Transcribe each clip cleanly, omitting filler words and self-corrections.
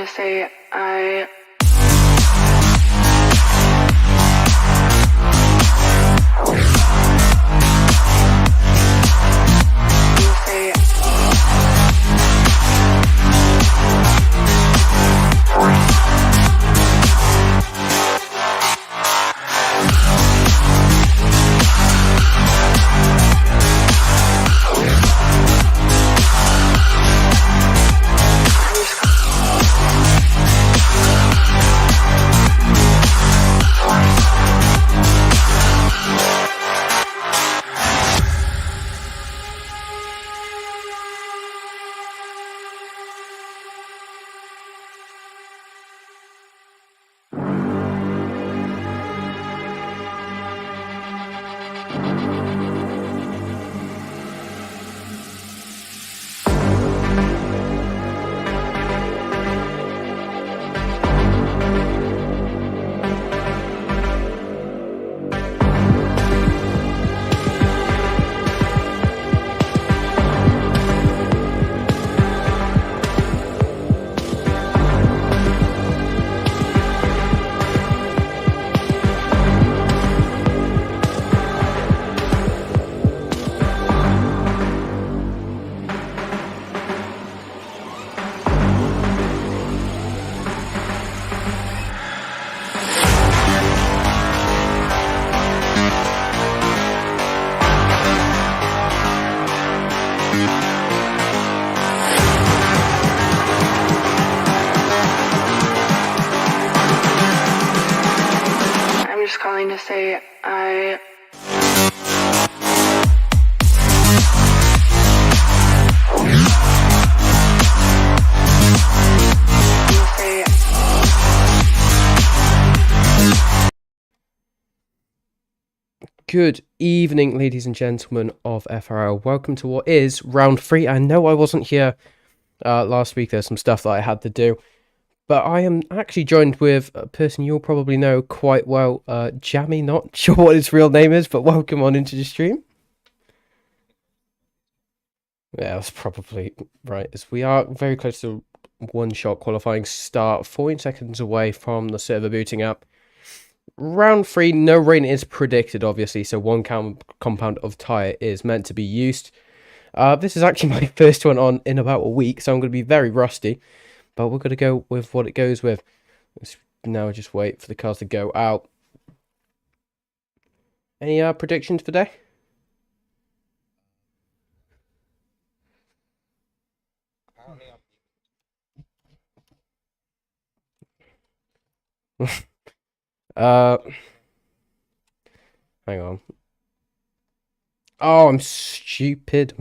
to say I I'm just calling to say I Good evening, ladies and gentlemen of FRL. Welcome to what is round 3. I know I wasn't here last week. There's some stuff that I had to do. But I am actually joined with a person you'll probably know quite well, Jammy. Not sure what his real name is, but welcome on into the stream. Yeah, that's probably right, as we are very close to one-shot qualifying start, 14 seconds away from the server booting up. Round 3, no rain is predicted, obviously, so one compound of tyre is meant to be used. This is actually my first one on in about a week, so I'm going to be very rusty, but we're going to go with what it goes with. Let's now just wait for the cars to go out. Any predictions for today? Hang on. Oh, I'm stupid.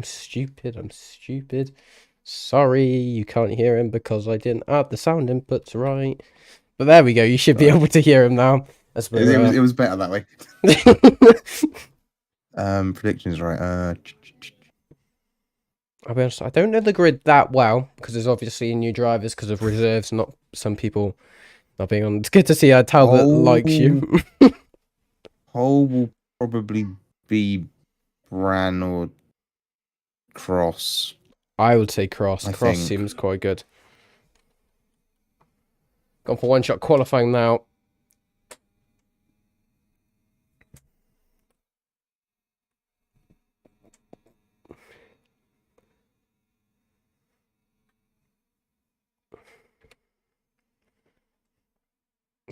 Sorry, you can't hear him because I didn't add the sound inputs right. But there we go. You should be able to hear him now. It was better that way. Predictions, right? I'll be honest, I don't know the grid that well because there's obviously new drivers because of reserves, not some people not being on. It's good to see Talbot likes you. Hole will probably be Bran or Cross. I would say Cross. I Cross think. seems quite good. Gone for one shot qualifying now.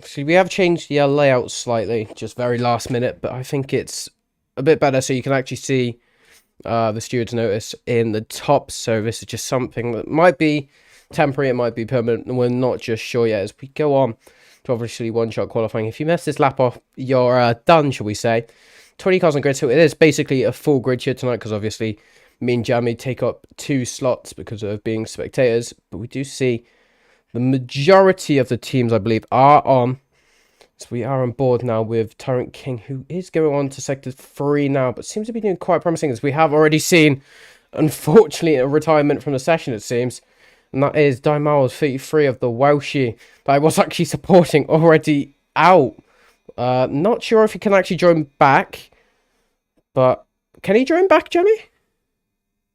See, we have changed the layout slightly, just very last minute, but I think it's a bit better so you can actually see the steward's notice in the top. So this is just something that might be temporary, it might be permanent, and we're not just sure yet as we go on to obviously one-shot qualifying. If you mess this lap off, you're done, shall we say. 20 cars on grid, so it is basically a full grid here tonight because obviously me and Jamie take up 2 slots because of being spectators, but we do see the majority of the teams, I believe, are on. So we are on board now with Tyrant King, who is going on to Sector 3 now, but seems to be doing quite promising, as we have already seen, unfortunately, a retirement from the session, it seems. And that is Miles 33 of the Welshie that I was actually supporting already out. Not sure if he can actually join back, but can he join back, Jimmy?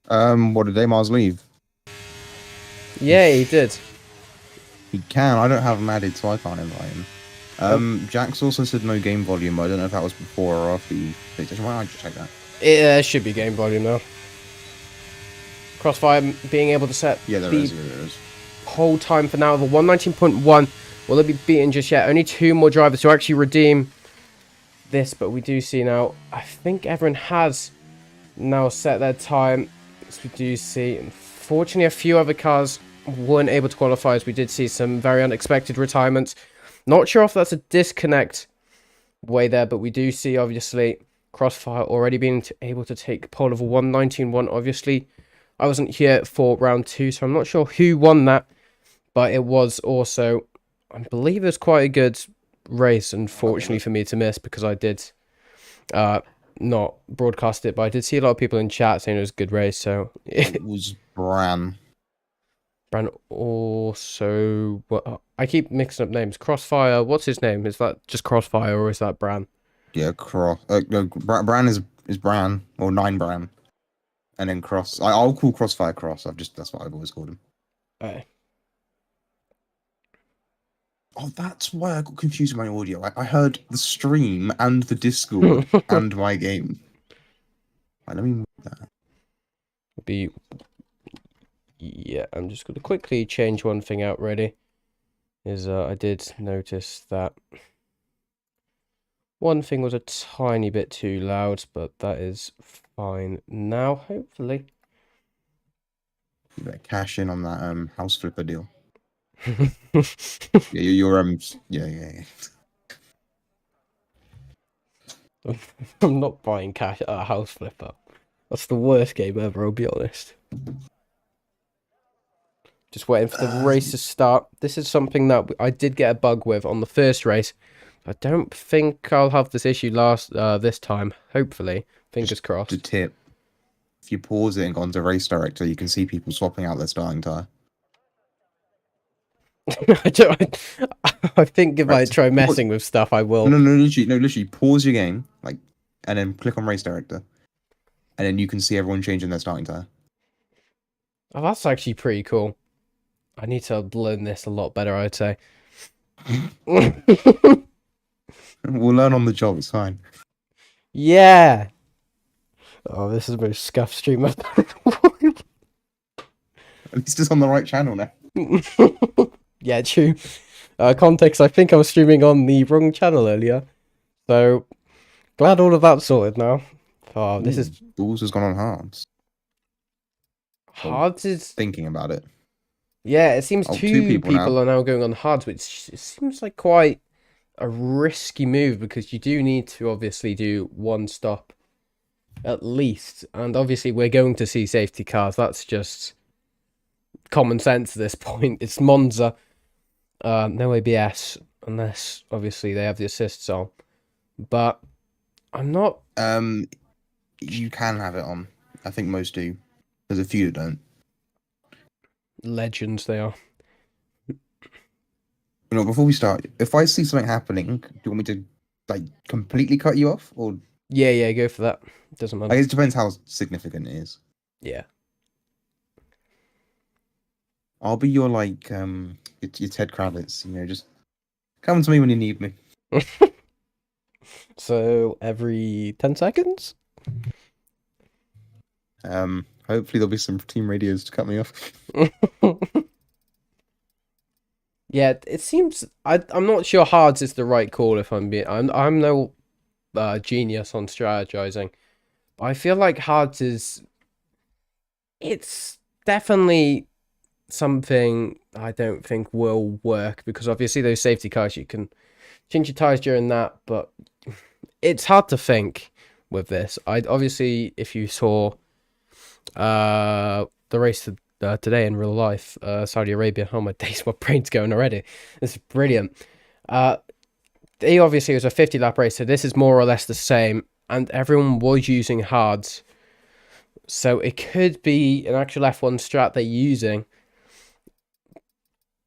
What did Miles leave? Yeah, he did. He can. I don't have him added, so I can't invite him. Jax also said no game volume, but I don't know if that was before or after you. Why don't I just check that? It should be game volume now. Crossfire being able to set Yeah, the there is. whole time for now of a 119.1. Will it be beaten just yet? Only 2 more drivers to actually redeem this, but we do see now, I think everyone has now set their time. As we do see, unfortunately, a few other cars weren't able to qualify, as we did see some very unexpected retirements. Not sure if that's a disconnect way there, but we do see, obviously, Crossfire already being able to take pole of a 119.1. Obviously, I wasn't here for round 2, so I'm not sure who won that, but it was also, I believe it was quite a good race, unfortunately for me to miss, because I did not broadcast it, but I did see a lot of people in chat saying it was a good race, so... It was Bran. Bran also... Well, I keep mixing up names. Crossfire, what's his name? Is that just Crossfire, or is that Bran? Yeah, no, Bran is Bran, or 9 Bran. And then Cross. I'll call Crossfire Cross. That's what I've always called him. Oh, that's why I got confused with my audio. I heard the stream and the Discord and my game. Right, let me move that. Yeah, I'm just going to quickly change one thing out, really. I did notice that one thing was a tiny bit too loud, but that is fine now, hopefully. You better cash in on that house flipper deal. Yeah, yeah. I'm not buying cash at a house flipper. That's the worst game ever, I'll be honest. Just waiting for the race to start. This is something that I did get a bug with on the first race. I don't think I'll have this issue this time. Hopefully, fingers crossed. Just a tip: if you pause it and go onto Race Director, you can see people swapping out their starting tire. I think if I try messing with stuff, I will. No, literally, pause your game, and then click on Race Director, and then you can see everyone changing their starting tire. Oh, that's actually pretty cool. I need to learn this a lot better, I'd say. We'll learn on the job, it's fine. Yeah. Oh, this is the most scuffed stream I've done. At least it's on the right channel now. Yeah, true. Context, I think I was streaming on the wrong channel earlier. So, glad all of that's sorted now. Oh, this is... Balls has gone on Hards. Hards is... Thinking about it. Yeah, it seems two people are now going on Hards, which seems like quite a risky move, because you do need to obviously do one stop at least. And obviously we're going to see safety cars. That's just common sense at this point. It's Monza. No ABS, unless obviously they have the assists on. But I'm not... You can have it on. I think most do. There's a few that don't. Legends they are. Before we start, if I see something happening, do you want me to completely cut you off, or? Yeah, go for that. Doesn't matter. I guess it depends how significant it is. Yeah. I'll be your your Ted Kravitz. Just come to me when you need me. So every 10 seconds? Hopefully there'll be some team radios to cut me off. Yeah, it seems I'm not sure Hards is the right call. If I'm no genius on strategizing. I feel like Hards it's definitely something I don't think will work, because obviously those safety cars, you can change your tires during that, but it's hard to think with this. Obviously, if you saw the race today in real life, Saudi Arabia, oh my days, my brain's going already. This is brilliant. It obviously was a 50 lap race, so this is more or less the same, and everyone was using Hards, so it could be an actual F1 strat they're using,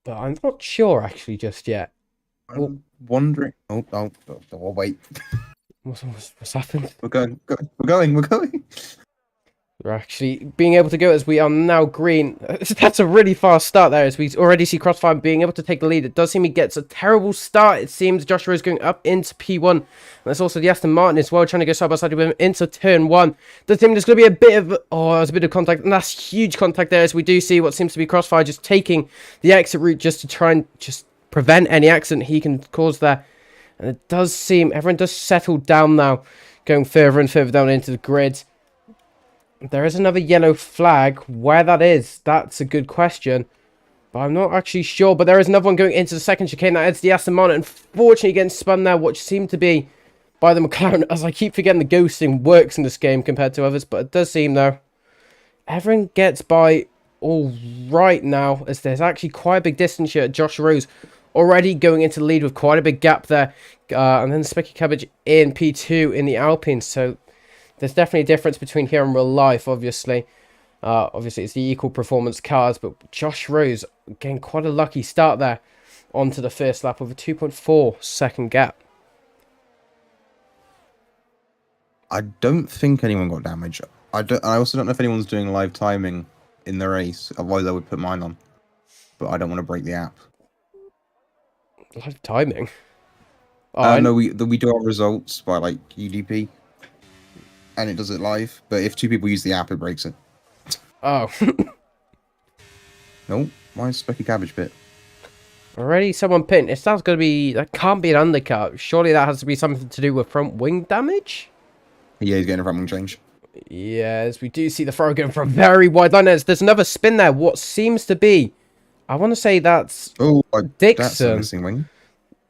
but I'm not sure actually just yet. I'm wondering. Oh, wait. What's happened? We're going. We're actually being able to go as we are now green. That's a really fast start there, as we already see Crossfire being able to take the lead. It does seem he gets a terrible start. It seems Josh Rose going up into P1. And there's also the Aston Martin as well, trying to go side by side with him into turn 1. Does seem there's going to be a bit of... Oh, there's a bit of contact, and that's huge contact there, as we do see what seems to be Crossfire just taking the exit route just to try and just prevent any accident he can cause there. And it does seem everyone does settle down now, going further and further down into the grid. There is another yellow flag. Where that is, that's a good question. But I'm not actually sure. But there is another one going into the second chicane. That is the Aston Martin. Unfortunately, getting spun there, which seemed to be by the McLaren. As I keep forgetting the ghosting works in this game compared to others. But it does seem, though, everyone gets by all right now. As there's actually quite a big distance here. Josh Rose already going into the lead with quite a big gap there. And then Specky Cabbage in P2 in the Alpine. So... there's definitely a difference between here and real life, obviously. Obviously, it's the equal performance cars, but Josh Rose getting quite a lucky start there onto the first lap with a 2.4 second gap. I don't think anyone got damaged. I also don't know if anyone's doing live timing in the race. Otherwise, I would put mine on. But I don't want to break the app. Live timing? Oh, no, we do our results by like UDP. And it does it live, but if 2 people use the app, it breaks it. Oh. No, mine's Specky Cabbage bit. Already someone pinned. If that's going to be... that can't be an undercut. Surely that has to be something to do with front wing damage? Yeah, he's getting a front wing change. Yes, we do see the throw going for a very wide line. There's another spin there. What seems to be... I want to say that's... oh, Dixon. That's a missing wing.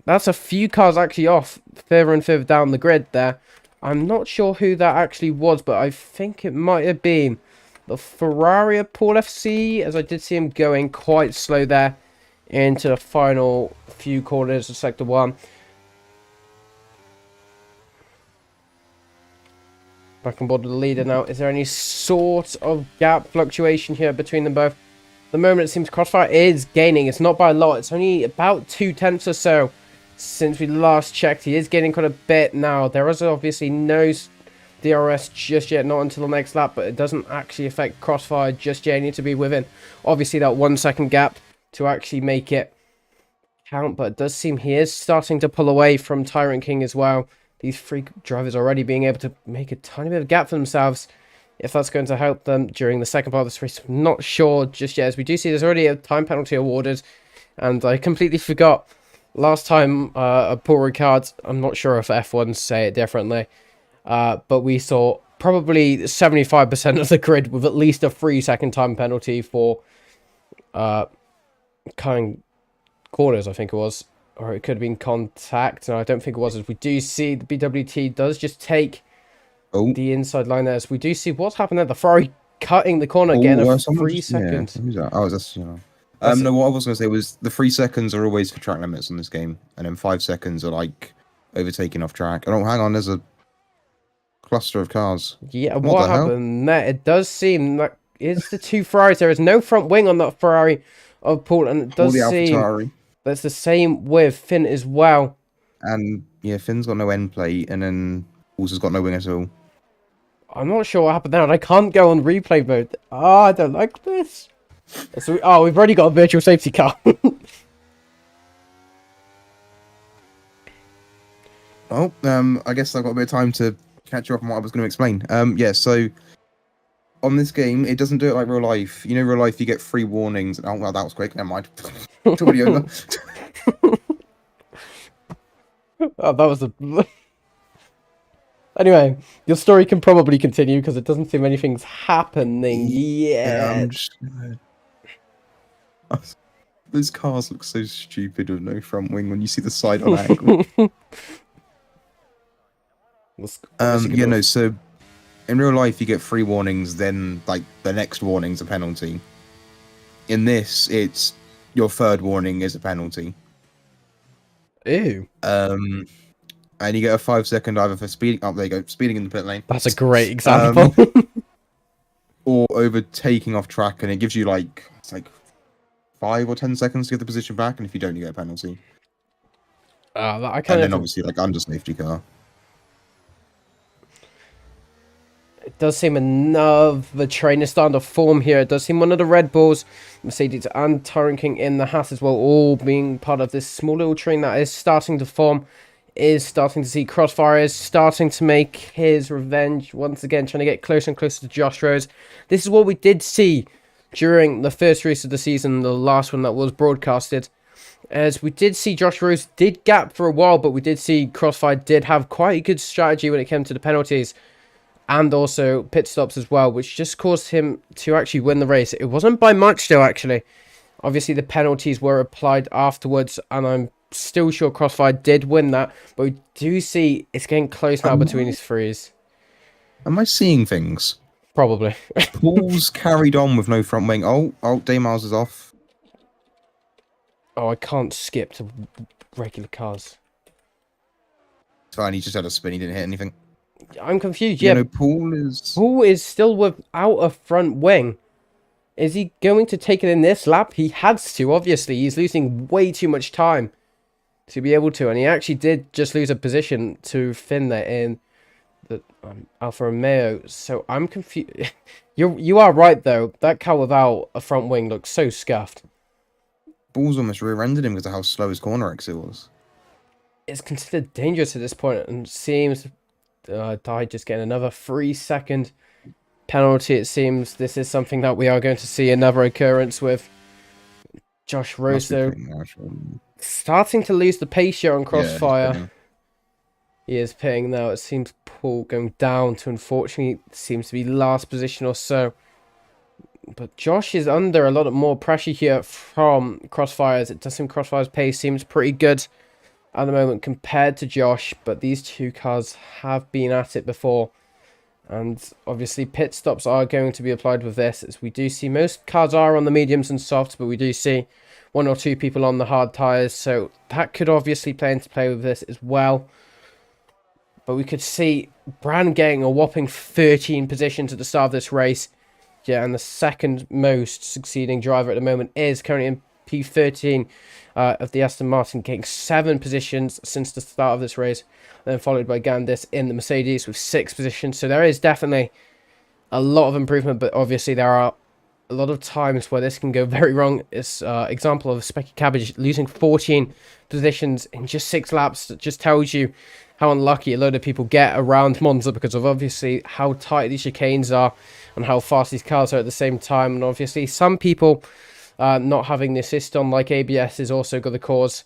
That's a few cars actually off further and further down the grid there. I'm not sure who that actually was, but I think it might have been the Ferrari of Paul FC, as I did see him going quite slow there into the final few corners of Sector 1. Back on board with the leader now. Is there any sort of gap fluctuation here between them both? At the moment, it seems Crossfire is gaining. It's not by a lot. It's only about 0.2 or so. Since we last checked, he is getting quite a bit now. There is obviously no DRS just yet, not until the next lap, but it doesn't actually affect Crossfire just yet. You need to be within, obviously, that 1 second gap to actually make it count, but it does seem he is starting to pull away from Tyrant King as well. These three drivers already being able to make a tiny bit of gap for themselves. If that's going to help them during the second part of this race, I'm not sure just yet, as we do see there's already a time penalty awarded, and I completely forgot. Last time, Paul Ricard, I'm not sure if F1s say it differently, but we saw probably 75% of the grid with at least a 3-second time penalty for cutting corners, I think it was. Or it could have been contact. No, I don't think it was. As we do see, the BWT does just take the inside line there. As we do see what's happened there. The Ferrari cutting the corner, getting a 3 seconds. Yeah. Who's that? Oh, that's, you know. No, what I was going to say was the 3 seconds are always for track limits on this game, and then 5 seconds are like overtaking off track. Oh, hang on, there's a cluster of cars. Yeah, what happened there? It does seem like it's the two Ferraris. There is no front wing on that Ferrari of Paul, and it does seem that's the same with Finn as well. And yeah, Finn's got no end plate, and then Paul's has got no wing at all. I'm not sure what happened there, and I can't go on replay mode. Oh, I don't like this. So we've already got a virtual safety car. Well, I guess I've got a bit of time to catch you up on what I was going to explain. Yeah, so on this game, it doesn't do it like real life. You know, real life, you get 3 warnings. Oh, well, that was quick. Never mind. It's already over. Oh, that was a... Anyway, your story can probably continue because it doesn't seem anything's happening yet. Yeah, those cars look so stupid with no front wing when you see the side on angle. Yeah, no, so in real life you get 3 warnings, then like the next warning's a penalty. In this, it's your 3rd warning is a penalty. Ew. And you get a 5-second either for speeding. Oh, there you go, speeding in the pit lane. That's a great example. Or overtaking off track, and it gives you like it's like 5 or 10 seconds to get the position back, and if you don't, you get a penalty. I and then obviously like under safety car. It does seem another train is starting to form here. It does seem one of the Red Bulls, Mercedes and Tyrant King in the hat as well, all being part of this small little train that is starting to form. Is starting to see Crossfire is starting to make his revenge once again, trying to get closer and closer to Josh Rose. This is what we did see during the first race of the season, the last one that was broadcasted, as we did see Josh Rose did gap for a while, but we did see Crossfire did have quite a good strategy when it came to the penalties and also pit stops as well, which just caused him to actually win the race. It wasn't by much though, actually. Obviously the penalties were applied afterwards, and I'm still sure Crossfire did win that, but we do see it's getting close now between these threes. Am I seeing things? Probably. Paul's carried on with no front wing. Oh, Daymiles is off. Oh, I can't skip to regular cars. It's fine, he just had a spin, he didn't hit anything. I'm confused, Yeah, yeah. no, Paul is still without a front wing. Is he going to take it in this lap? He has to, obviously. He's losing way too much time to be able to, and he actually did just lose a position to Finn there in the Alfa Romeo. So I'm confused. You are right though. That car without a front wing looks so scuffed. Paul's almost rear-ended him because of how slow his corner exit was. It's considered dangerous at this point, and seems died just getting another 3-second penalty. It seems this is something that we are going to see another occurrence with. Josh Rose though starting to lose the pace here on Crossfire. Yeah, he is pitting now. It seems Paul going down to, unfortunately, seems to be last position or so. But Josh is under a lot more pressure here from Crossfire's. It does seem Crossfire's pace seems pretty good at the moment compared to Josh, but these two cars have been at it before. And obviously pit stops are going to be applied with this, as we do see most cars are on the mediums and softs, but we do see 1 or 2 people on the hard tyres, so that could obviously play into play with this as well. But we could see Bran getting a whopping 13 positions at the start of this race. Yeah, and the second most succeeding driver at the moment is currently in P13 of the Aston Martin, getting 7 positions since the start of this race. Then followed by Gandis in the Mercedes with 6 positions. So there is definitely a lot of improvement, but obviously there are a lot of times where this can go very wrong. It's example of Specky Cabbage losing 14 positions in just 6 laps. That just tells you how unlucky a load of people get around Monza because of obviously how tight these chicanes are and how fast these cars are at the same time. And obviously some people not having the assist on like ABS is also going to cause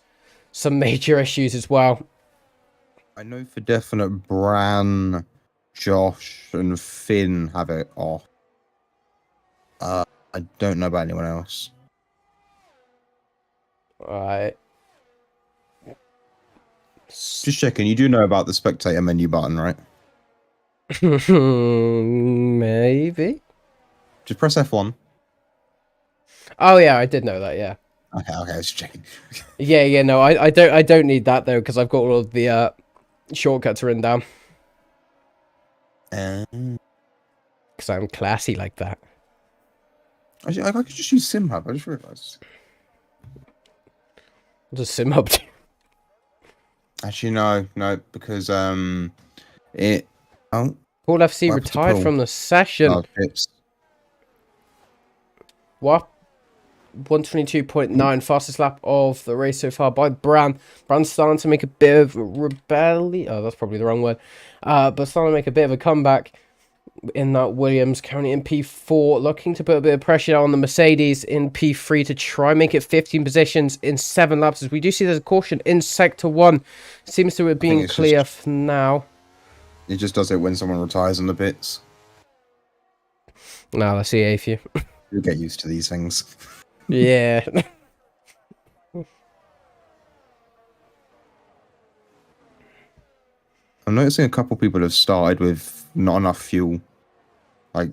some major issues as well. I know for definite Bran, Josh, and Finn have it off. I don't know about anyone else. Alright. Just checking, you do know about the spectator menu button, right? Maybe. Just press F1. Oh yeah, I did know that, yeah. Okay, I was checking. Yeah, no, I don't need that though, because I've got all of the shortcuts written down. Because I'm classy like that. Actually, I could just use SimHub, I just realised. What does sim hub do? Actually, no, because it. Oh, Paul FC what happened to retired Paul? from the session. Oh, it's What? 122.9, fastest lap of the race so far by Bran. Bran's starting to make a bit of rebellion. Oh, that's probably the wrong word. But starting to make a bit of a comeback in that Williams, currently in P4, looking to put a bit of pressure on the Mercedes in P3 to try and make it 15 positions in 7 laps. As we do see there's a caution in Sector 1. Seems to have been clear for now. It just does it when someone retires on the pits. No, that's EA for you. You'll get used to these things. Yeah. I'm noticing a couple people have started with not enough fuel. Like,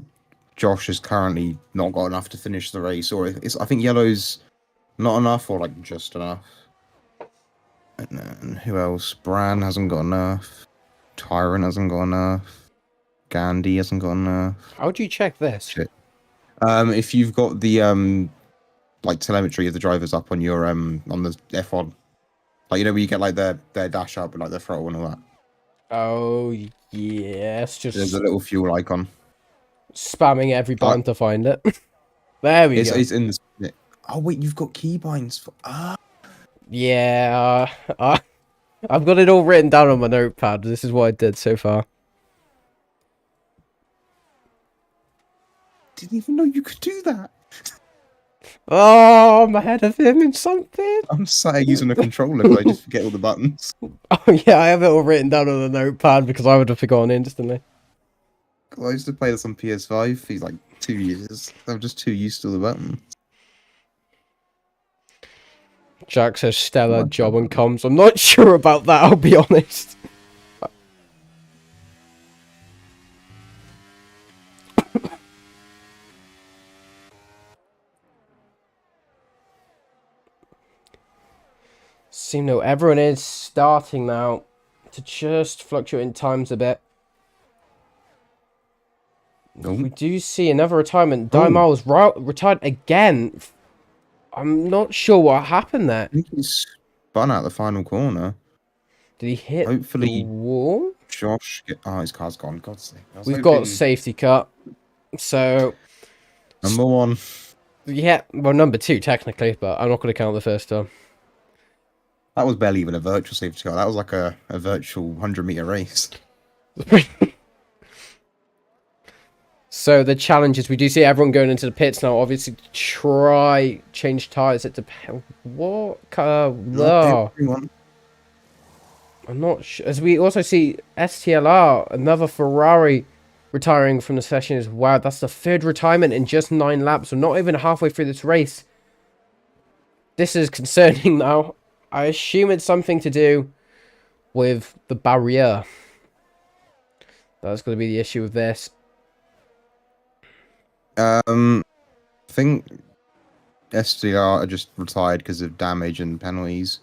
Josh has currently not got enough to finish the race, or I think yellow's not enough, or like just enough. And then who else? Bran hasn't got enough. Tyrant hasn't got enough. Gandhi hasn't got enough. How do you check this? Shit. If you've got the like telemetry of the drivers up on your on the F1, like you know where you get like their dash up and like their throttle and all that. Oh yes, There's just a little fuel icon. Spamming every button to find it. There we go. It's in the. Oh wait, you've got keybinds for. Yeah, I've got it all written down on my notepad. This is what I did so far. Didn't even know you could do that. Oh, I'm ahead of him in something. I'm sat using a controller because I just forget all the buttons. Oh yeah, I have it all written down on the notepad because I would have forgotten instantly. I used to play this on PS5 for like 2 years. I'm just too used to the buttons. Jack says stellar job on comms. I'm not sure about that, I'll be honest. Seem though everyone is starting now to just fluctuate in times a bit. Oh. We do see another retirement. Diamond was retired again. I'm not sure what happened there. I think he spun out the final corner. Did he hit Hopefully the wall? Josh his car's gone. God's sake. We've got safety car. So number 1. yeah, well number 2 technically, but I'm not going to count the first time. That was barely even a virtual safety car. That was like a virtual 100-meter race. So the challenge is we do see everyone going into the pits now. Obviously, to try change tires. It depends. What? No. I'm not sure. As we also see STLR, another Ferrari, retiring from the session as well. That's the 3rd retirement in just 9 laps. We're not even halfway through this race. This is concerning now. I assume it's something to do with the barrier. That's going to be the issue with this. I think SDR are just retired because of damage and penalties.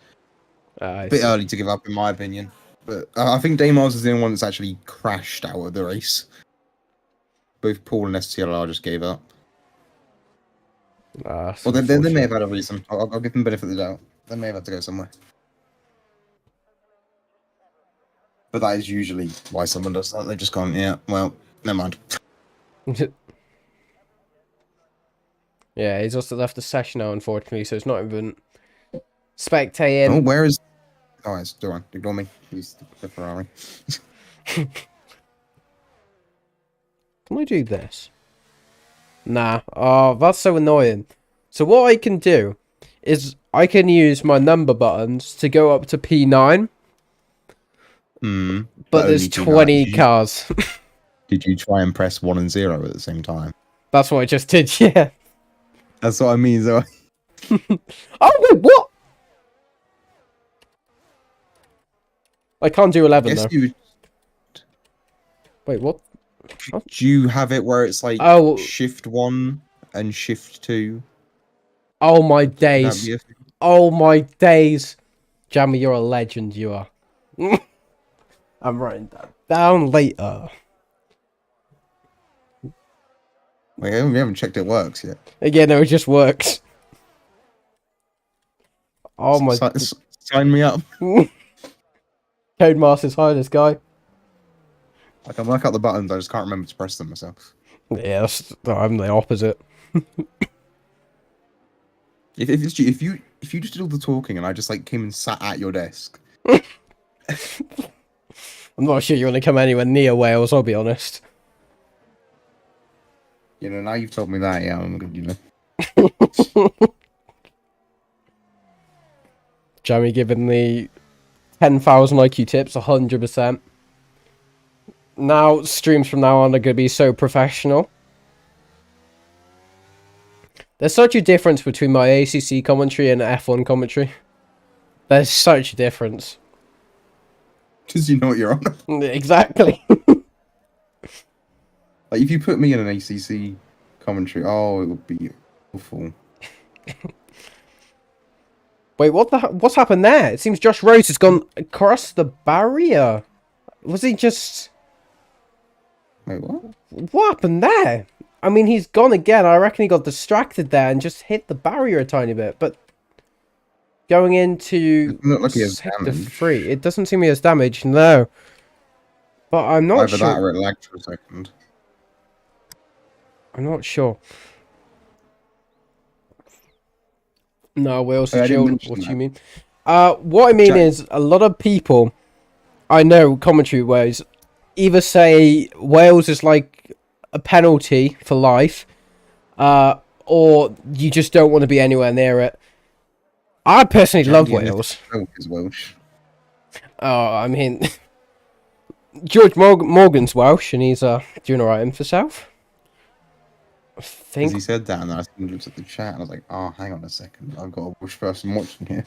A bit early to give up, in my opinion. But I think Damars is the only one that's actually crashed out of the race. Both Paul and STLR just gave up. Well, they may have had a reason. I'll give them benefit of the doubt. They may have had to go somewhere. But that is usually why someone does that. They've just gone, yeah, well, never mind. Yeah, he's also left the session now, unfortunately, so it's not even spectating. Oh, where is... Oh, it's Duran. Ignore me. He's the Ferrari. Can I do this? Nah. Oh, that's so annoying. So what I can do is I can use my number buttons to go up to P9. But there's 20 cars. Did you try and press 1 and 0 at the same time? That's what I just did, yeah. That's what I mean, though. Oh, wait, what? I can't do 11, though. Wait, what? Do you have it where it's like shift 1 and shift 2? Oh, my days. Oh, my days. Jamie, you're a legend, you are. I'm writing that down later. Wait, we haven't checked it works yet. Again, no, it just works. Oh my... Sign me up. Codemaster's highness, guy. I can work out the buttons, I just can't remember to press them myself. Yeah, I'm the opposite. If you just did all the talking and I just like came and sat at your desk. I'm not sure you want to come anywhere near Wales, I'll be honest. You know, now you've told me that, yeah, I'm good, you know. Jamie giving the 10,000 IQ tips, 100%. Now, streams from now on are going to be so professional. There's such a difference between my ACC commentary and F1 commentary. There's such a difference. Because you know what you're on. Exactly. Like, if you put me in an ACC commentary, oh, it would be awful. Wait, what's happened there? It seems Josh Rose has gone across the barrier. Was he just... Wait, what? What happened there? I mean, he's gone again. I reckon he got distracted there and just hit the barrier a tiny bit. But going into like he has sector 3, it doesn't seem he has damage, no. But I'm not sure. Either that or it lagged for a second. I'm not sure. No, Wales is I didn't jailed. mention What do that. you mean? What I mean Jack- is a lot of people I know commentary ways either say Wales is like a penalty for life, or you just don't want to be anywhere near it. I personally Jack love the Ennis Wales. is Welsh. Oh, I mean, Morgan's Welsh, and he's doing alright in for South. I Because think. he said that, and then I looked at the chat, and I was like, oh, hang on a second. I've got a Welsh person watching here.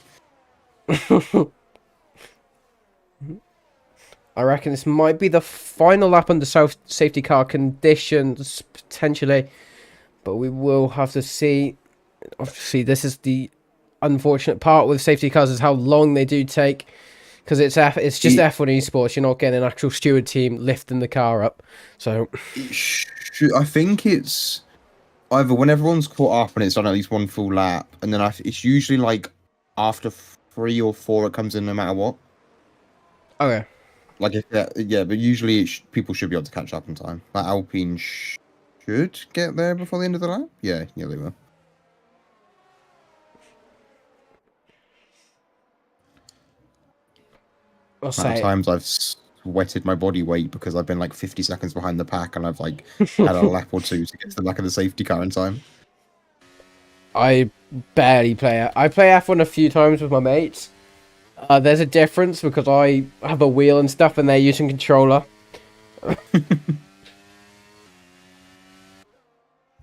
I reckon this might be the final lap under safety car conditions, potentially. But we will have to see. Obviously, this is the unfortunate part with safety cars is how long they do take. Because it's just F1 esports. You're not getting an actual steward team lifting the car up. So I think it's either when everyone's caught up and it's done at least one full lap, and then it's usually like after 3 or 4 it comes in no matter what. okay. Like if yeah, but usually people should be able to catch up in time. Like Alpine should get there before the end of the lap. Yeah, they will. I'll Amount of say times I've sweated my body weight because I've been like 50 seconds behind the pack and I've like had a lap or two to get to the back of the safety car in time. I barely play it. I play F1 a few times with my mates. There's a difference because I have a wheel and stuff, and they're using controller.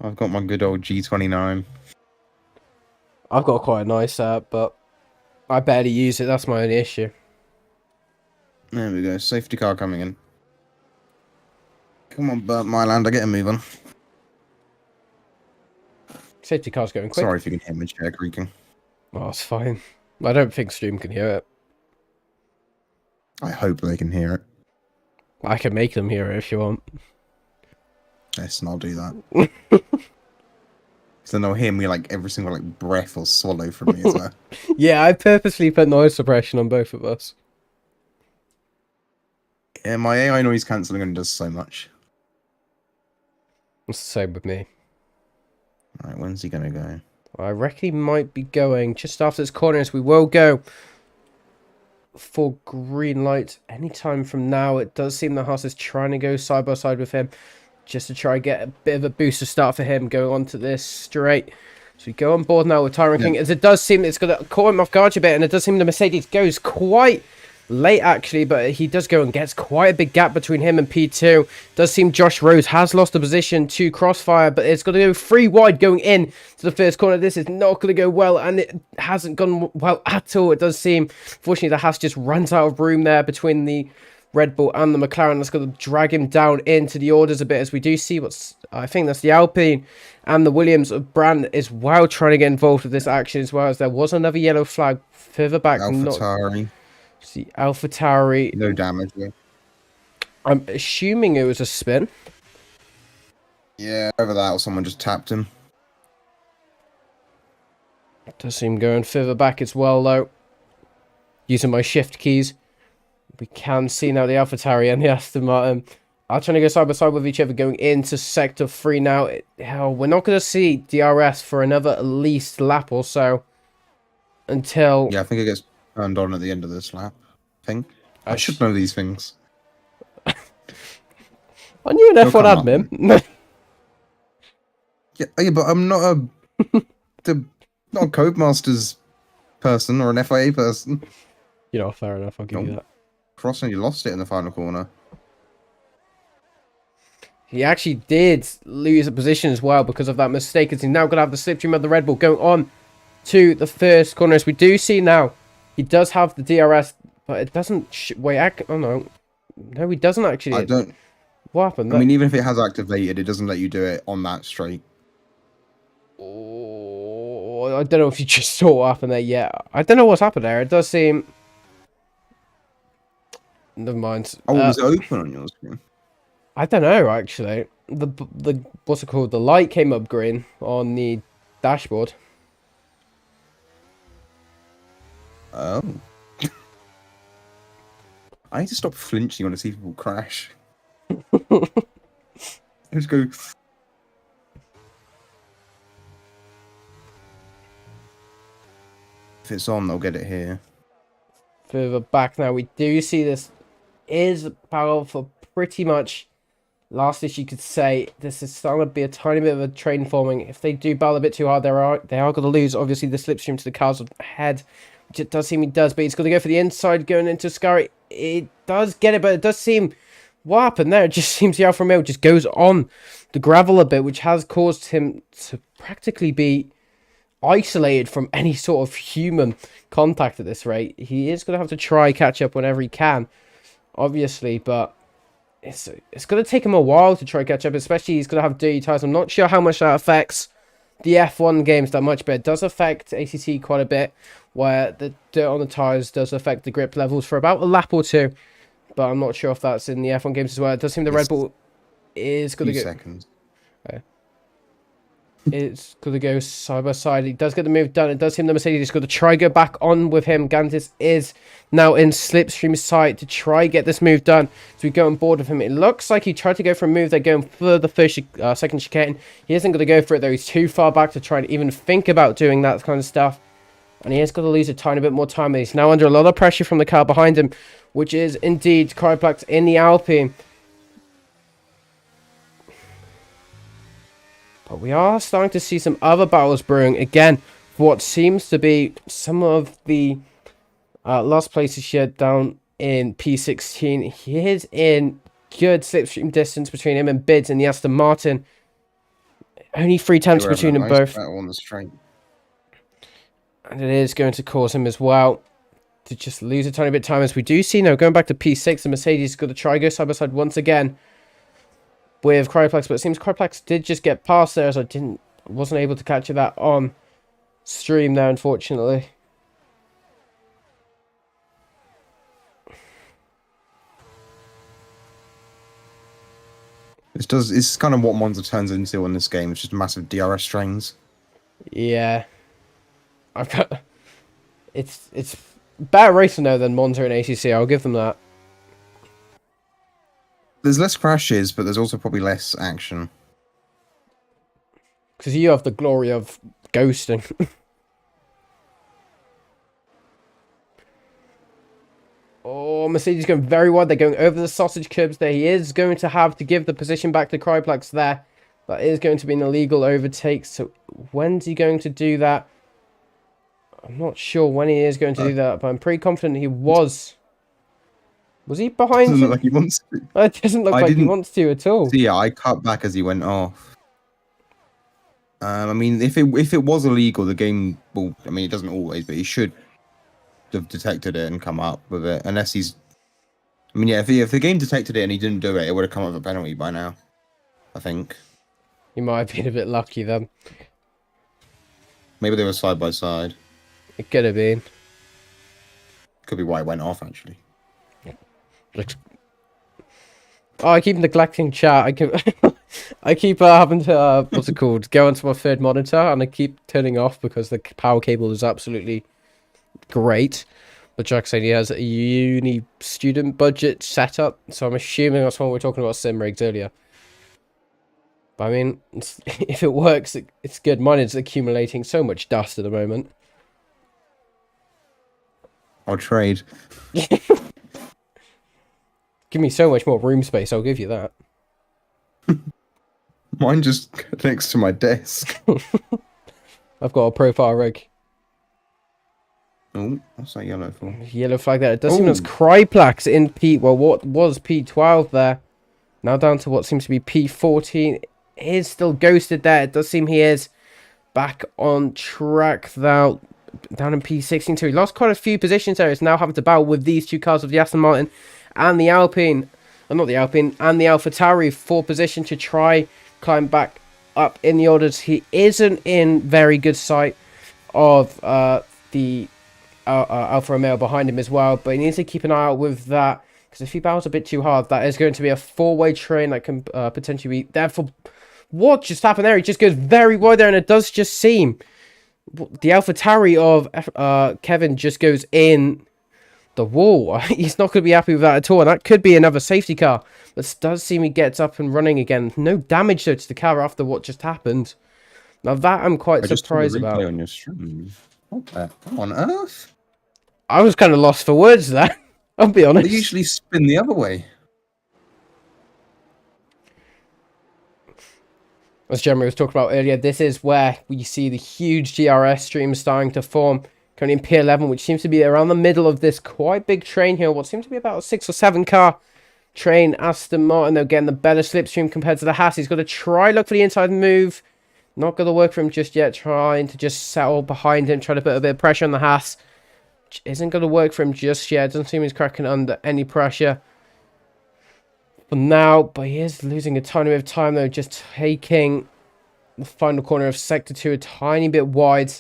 I've got my good old G29. I've got quite a nice setup, but I barely use it. That's my only issue. There we go. Safety car coming in. Come on, Bert Mylander, get a move on. Safety car's going quick. Sorry if you can hear my chair creaking. Oh, it's fine. I don't think Stream can hear it. I hope they can hear it. I can make them hear it if you want. Yes, and I'll do that. So then they'll hear me like every single like breath or swallow from me as well. Yeah, I purposely put noise suppression on both of us. Yeah, my AI noise cancelling only does so much. It's the same with me. Alright, when's he gonna go? I reckon he might be going just after this corner, as we will go for green light anytime from now. It does seem the Haas is trying to go side by side with him just to try and get a bit of a booster start for him going on to this straight. So we go on board now with Tyrone King, as it does seem it's going to caught him off guard a bit, and it does seem the Mercedes goes quite late actually, but he does go and gets quite a big gap between him and P2. Does seem Josh Rose has lost the position to Crossfire, but it's going to go 3 wide going in to the first corner. This is not going to go well, and it hasn't gone well at all. It does seem, fortunately, the Haas just runs out of room there between the Red Bull and the McLaren. That's going to drag him down into the orders a bit, as we do see what's, I think that's the Alpine and the Williams of Brand as well trying to get involved with this action, as well as there was another yellow flag further back. AlphaTauri. See, AlphaTauri. No damage there. I'm assuming it was a spin. Yeah, over that or someone just tapped him. Does seem going further back as well, though. Using my shift keys. We can see now the AlphaTauri and the Aston Martin are trying to go side by side with each other going into Sector 3 now. Hell, we're not going to see DRS for another at least lap or so. Until... Yeah, I think it gets turned on at the end of this lap. I think. I should know these things. I knew an F1 admin. Yeah, but I'm not not a Codemasters person or an FIA person. You know, fair enough, I'll give you that. Crossing, you lost it in the final corner. He actually did lose a position as well because of that mistake, as he's now going to have the slipstream of the Red Bull going on to the first corner. As we do see now, he does have the DRS, but it doesn't... oh, no. No, he doesn't actually. I don't... What happened? I mean, even if it has activated, it doesn't let you do it on that straight. Oh, I don't know if you just saw what happened there. Yeah, I don't know what's happened there. It does seem... Never mind. Oh, it was open on your screen? I don't know, actually. The what's it called? The light came up green on the dashboard. Oh. I need to stop flinching when I see people crash. Just go... If it's on, they'll get it here. Further back now, we do see this is battle for pretty much lastest you could say. This is starting to be a tiny bit of a train forming. If they do battle a bit too hard, they are going to lose, obviously, the slipstream to the cars ahead, which it does seem he does, but he's going to go for the inside going into Scary. It does get it, but it does seem... What happened there? It just seems the Alfa Romeo just goes on the gravel a bit, which has caused him to practically be isolated from any sort of human contact at this rate. He is going to have to try catch up whenever he can, obviously, but it's going to take him a while to try catch up, especially he's going to have dirty tires. I'm not sure how much that affects the F1 games that much, but it does affect ACT quite a bit, where the dirt on the tires does affect the grip levels for about a lap or two, but I'm not sure if that's in the F1 games as well. It does seem the Red Bull is going to go... seconds. It's going to go side by side. He does get the move done. It does seem the Mercedes is going to try go back on with him. Gantis is now in slipstream side to try get this move done. So we go on board with him. It looks like he tried to go for a move. They're going for the first second chicane. He isn't going to go for it though. He's too far back to try and even think about doing that kind of stuff. And he is going to lose a tiny bit more time. He's now under a lot of pressure from the car behind him, which is indeed Kryplex in the Alpine. But we are starting to see some other battles brewing again for what seems to be some of the last places here down in P16. He is in good slipstream distance between him and Bids in the Aston Martin. Only 3 tenths between them both. On the straight. And it is going to cause him as well to just lose a tiny bit of time. As we do see now, going back to P6, the Mercedes is going to try go side by side once again with Kryplex, but it seems Kryplex did just get past there, as I wasn't able to capture that on stream there, unfortunately. It's kind of what Monza turns into in this game. It's just massive DRS strains. Yeah, I've got it's better racing though than Monza and ACC. I'll give them that. There's less crashes, but there's also probably less action. Because you have the glory of ghosting. Oh, Mercedes going very wide. They're going over the sausage curbs there. He is going to have to give the position back to Kryplex there. That is going to be an illegal overtake. So when's he going to do that? I'm not sure when he is going to do that, but I'm pretty confident he was. Was he behind Doesn't him? look like he wants to. It doesn't look like he wants to at all. Yeah, I cut back as he went off. I mean, if it was illegal, the game will. I mean, it doesn't always, but he should have detected it and come up with it. Unless he's. I mean, yeah, if the game detected it and he didn't do it, it would have come up with a penalty by now. I think. He might have been a bit lucky then. Maybe they were side by side. It could have been. Could be why it went off, actually. Oh, I keep neglecting chat. I keep having to what's it called? Go onto my third monitor, and I keep turning off because the power cable is absolutely great. But Jack said he has a uni student budget setup, so I'm assuming that's when we were talking about sim rigs earlier. But I mean, if it works, it's good. Mine is accumulating so much dust at the moment. I'll trade. Give me so much more room space, I'll give you that. Mine just next to my desk. I've got a profile rig. Oh, what's that yellow for? Yellow flag there. It does seem there's Kryplex in P... Well, what was P12 there? Now down to what seems to be P14. He is still ghosted there. It does seem he is back on track now. Down in P16 too. He lost quite a few positions there. He's now having to battle with these two cars of the Aston Martin and the Alpine, not the Alpine, and the AlphaTauri for position to try climb back up in the orders. He isn't in very good sight of the Alfa Romeo behind him as well, but he needs to keep an eye out with that, because if he battles a bit too hard, that is going to be a four-way train that can potentially be there for... What just happened there? He just goes very wide there, and it does just seem the AlphaTauri of Kevin just goes in the wall. He's not going to be happy with that at all, and that could be another safety car. But it does seem he gets up and running again. No damage though to the car after what just happened. Now that I'm quite surprised about. On your stream. What the on earth? I was kind of lost for words there. I'll be honest. They usually spin the other way. As Jeremy was talking about earlier, this is where we see the huge DRS stream starting to form. Currently in P11, which seems to be around the middle of this quite big train here. What seems to be about a 6 or 7 car train. Aston Martin, they're getting the better slipstream compared to the Haas. He's got to try look for the inside move. Not going to work for him just yet. Trying to just settle behind him. Try to put a bit of pressure on the Haas. Which isn't going to work for him just yet. Doesn't seem he's cracking under any pressure for now. But he is losing a tiny bit of time though. Just taking the final corner of Sector 2 a tiny bit wide.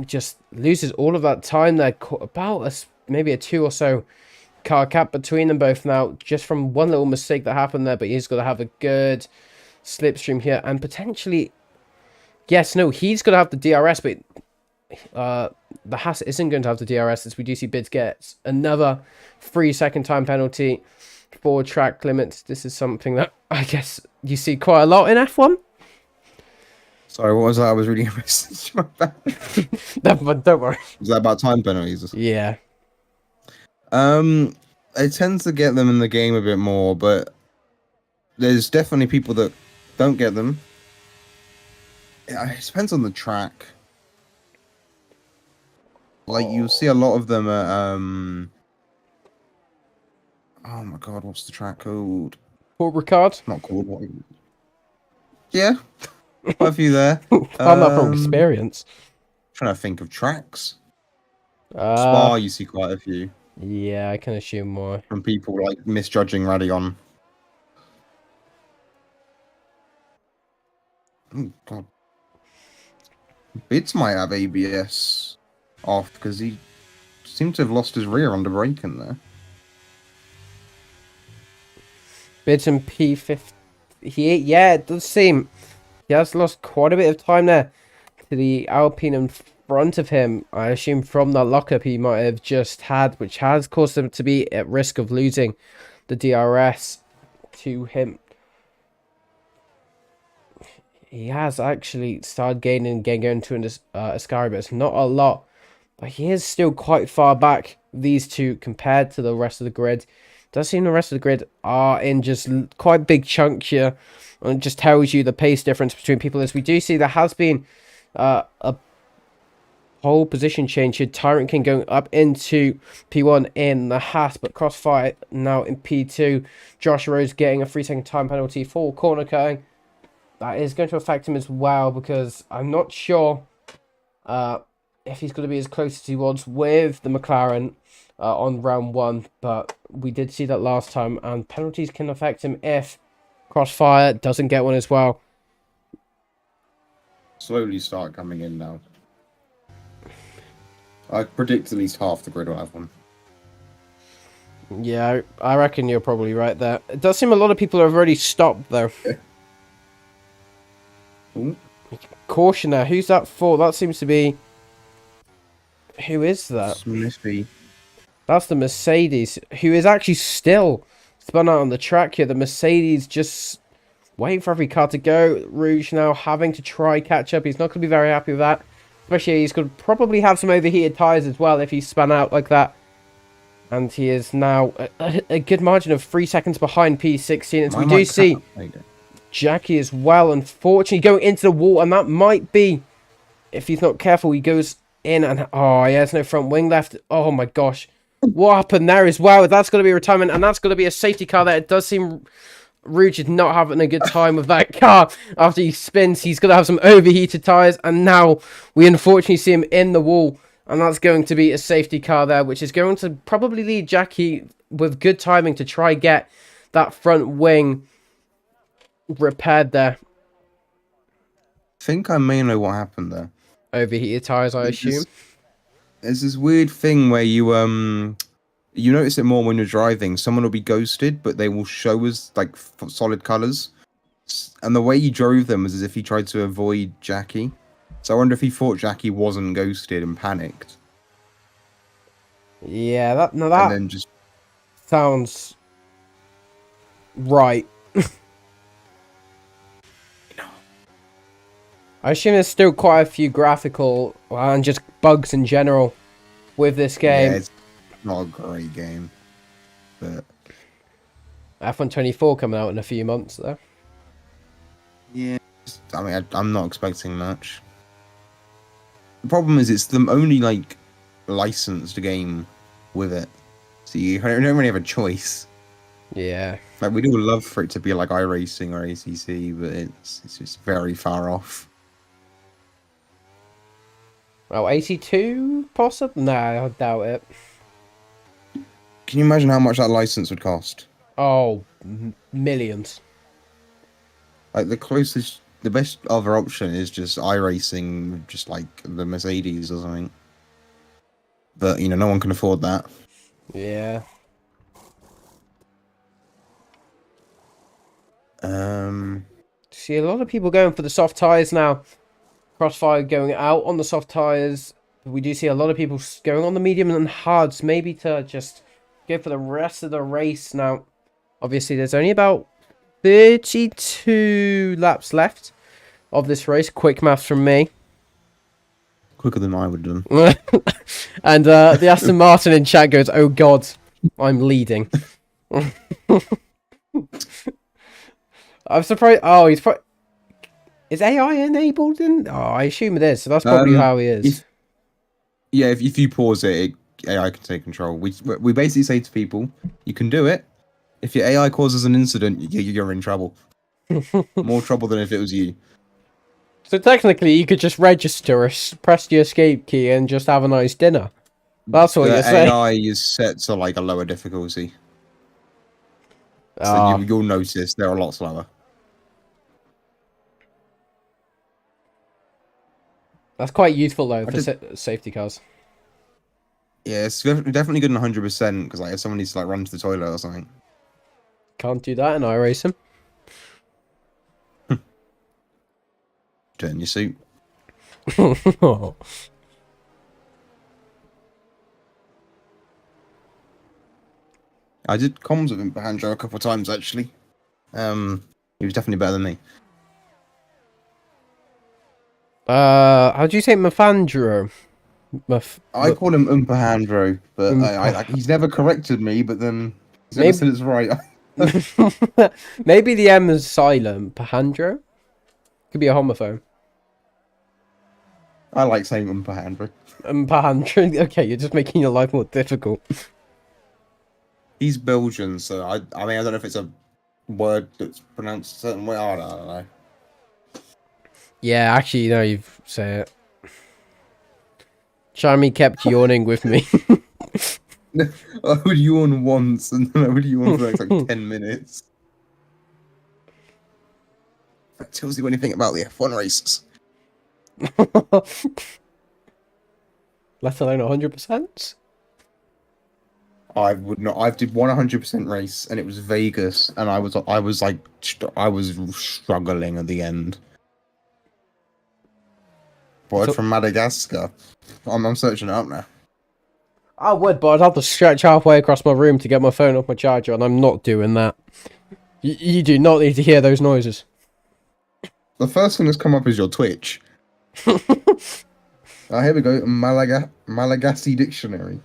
Just loses all of that time there. About maybe a 2 or so car gap between them both now. Just from one little mistake that happened there. But he's got to have a good slipstream here. And potentially... Yes, no, he's going to have the DRS. But the Haas isn't going to have the DRS. As we do see Bids gets another 3-second time penalty for track limits. This is something that I guess you see quite a lot in F1. Sorry, what was that? I was reading a message. Don't worry. Was that about time penalties? Yeah. It tends to get them in the game a bit more, but there's definitely people that don't get them. It depends on the track. Like, you see a lot of them at, oh my god, what's the track called? Paul Ricard? Not called, what? Yeah. Quite a few there. Found that from experience. Trying to think of tracks. Uh, Spa, you see quite a few. Yeah, I can assume more. From people like misjudging Radion. Oh god. Bids might have ABS off because he seemed to have lost his rear under braking there. Bids and P50. Yeah, it does seem he has lost quite a bit of time there to the Alpine in front of him. I assume from that lockup he might have just had, which has caused him to be at risk of losing the DRS to him. He has actually started gaining going into Ascari, but it's not a lot. But he is still quite far back, these two, compared to the rest of the grid. Does seem the rest of the grid are in just quite big chunks here. And it just tells you the pace difference between people. As we do see, there has been a whole position change here. Tyrant King going up into P1 in the Haas, but Crossfire now in P2. Josh Rose getting a 3-second time penalty for corner cutting. That is going to affect him as well, because I'm not sure if he's going to be as close as he was with the McLaren on round 1, but we did see that last time, and penalties can affect him if Crossfire doesn't get one as well. Slowly start coming in now. I predict at least half the grid will have one. Yeah, I reckon you're probably right there. It does seem a lot of people have already stopped, though. Ooh. Caution there. Who's that for? That seems to be... Who is that? Smithy. That's the Mercedes, who is actually still spun out on the track here. The Mercedes just waiting for every car to go. Rouge now having to try catch up. He's not going to be very happy with that. Especially he's going to probably have some overheated tyres as well if he's spun out like that. And he is now a good margin of 3 seconds behind P16. And we do see Jackie as well, unfortunately, going into the wall. And that might be, if he's not careful, he goes in and... Oh, he has no front wing left. Oh, my gosh. What happened there as well? That's going to be a retirement. And that's going to be a safety car there. It does seem Rouge is not having a good time with that car. After he spins, he's going to have some overheated tyres. And now we unfortunately see him in the wall. And that's going to be a safety car there, which is going to probably lead Jackie with good timing to try get that front wing repaired there. I think I may know what happened there. Overheated tyres, I assume. There's this weird thing where you notice it more when you're driving. Someone will be ghosted, but they will show us like solid colours. And the way you drove them was as if he tried to avoid Jackie. So I wonder if he thought Jackie wasn't ghosted and panicked. Yeah, that and then just sounds right. I assume there's still quite a few graphical and just bugs in general with this game. Yeah, it's not a great game, but F124 coming out in a few months though. yeah, I mean, I'm not expecting much. The problem is it's the only like licensed game with it, so you don't really have a choice. Yeah. Like we'd all love for it to be like iRacing or ACC, but it's just very far off. Well, 82 possible? Nah, I doubt it. Can you imagine how much that license would cost? Oh, millions. Like the best other option is just iRacing, just like the Mercedes or something. But you know, no one can afford that. Yeah. See a lot of people going for the soft tires now. Crossfire going out on the soft tires. We do see a lot of people going on the medium and hards, maybe to just go for the rest of the race. Now, obviously, there's only about 32 laps left of this race. Quick maths from me. Quicker than I would have done. And the Aston Martin in chat goes, "Oh God, I'm leading." I'm surprised. Oh, he's probably... Is AI enabled in? Oh, I assume it is. So that's probably how he is. If you pause it, AI can take control. We basically say to people, you can do it. If your AI causes an incident, you're in trouble. More trouble than if it was you. So technically, you could just register, press the escape key, and just have a nice dinner. That's what you're saying. AI is set to like a lower difficulty. So Oh. you'll notice they're a lot slower. That's quite useful though for safety cars. Yeah, it's definitely good in 100% because like if someone needs to like run to the toilet or something. Can't do that in iRacing. Turn your suit. I did comms with him behind Joe a couple of times actually. He was definitely better than me. How do you say Mafandro? I call him Umpahandro, but he's never corrected me. But then he's never said it's right. Maybe the M is silent. Pahandro? Could be a homophone. I like saying Umpahandro. Pahandro. Okay, you're just making your life more difficult. He's Belgian, so I mean I don't know if it's a word that's pronounced a certain way. I don't know. Yeah, actually, no, you say it. Charmy kept yawning with me. I would yawn once, and then I would yawn for the next like 10 minutes. That tells you anything about the F1 races. Let alone 100%. I would not. I did 100% race, and it was Vegas, and I was struggling at the end. Boy, from Madagascar. I'm searching it up now. I would, but I'd have to stretch halfway across my room to get my phone off my charger, and I'm not doing that. You do not need to hear those noises. The first thing that's come up is your Twitch. Here we go. Malagasy dictionary.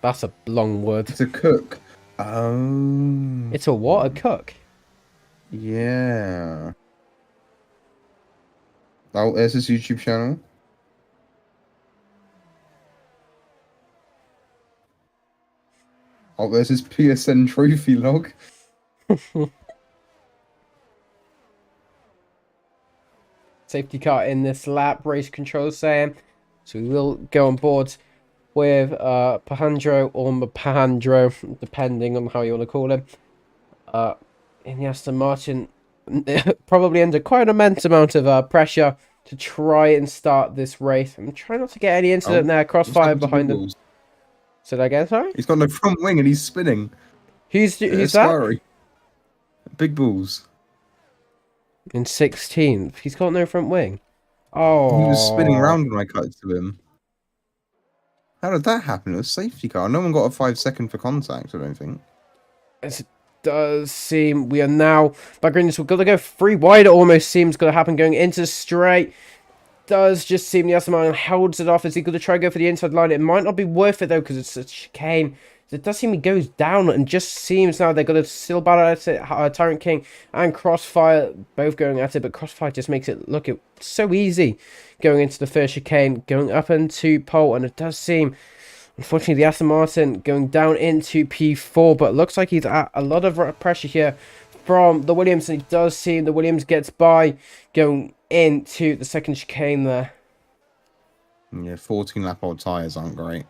That's a long word. It's a cook. Oh. It's a what? A cook? Yeah. Oh, there's his YouTube channel. Oh, there's his PSN trophy log. Safety car in this lap, race control saying. So we will go on board with Pahandro or Pahandro, depending on how you want to call him. In the Aston Martin, probably under quite an immense amount of pressure to try and start this race. I'm trying not to get any incident there. Crossfire behind him. Say that again, sorry? He's got no front wing and he's spinning. Who's that? Sorry. Big balls. In 16th. He's got no front wing. Oh. He was spinning around when I cut to him. How did that happen? It was a safety car. No one got a 5 second for contact, I don't think. does seem we are now back in this. We're gonna go 3 wide. It almost seems gonna happen going into straight. Does just seem the Aston Martin holds it off. Is he going to try and go for the inside line? It might not be worth it though because it's a chicane. It does seem he goes down and just seems now they're going to still battle at it. Tyrant King and Crossfire both going at it, but Crossfire just makes it look so easy going into the first chicane, going up into pole, and it does seem, unfortunately, the Aston Martin going down into P4, but it looks like he's at a lot of pressure here from the Williams, and it does seem the Williams gets by going into the second chicane there. Yeah, 14 lap old tyres aren't great.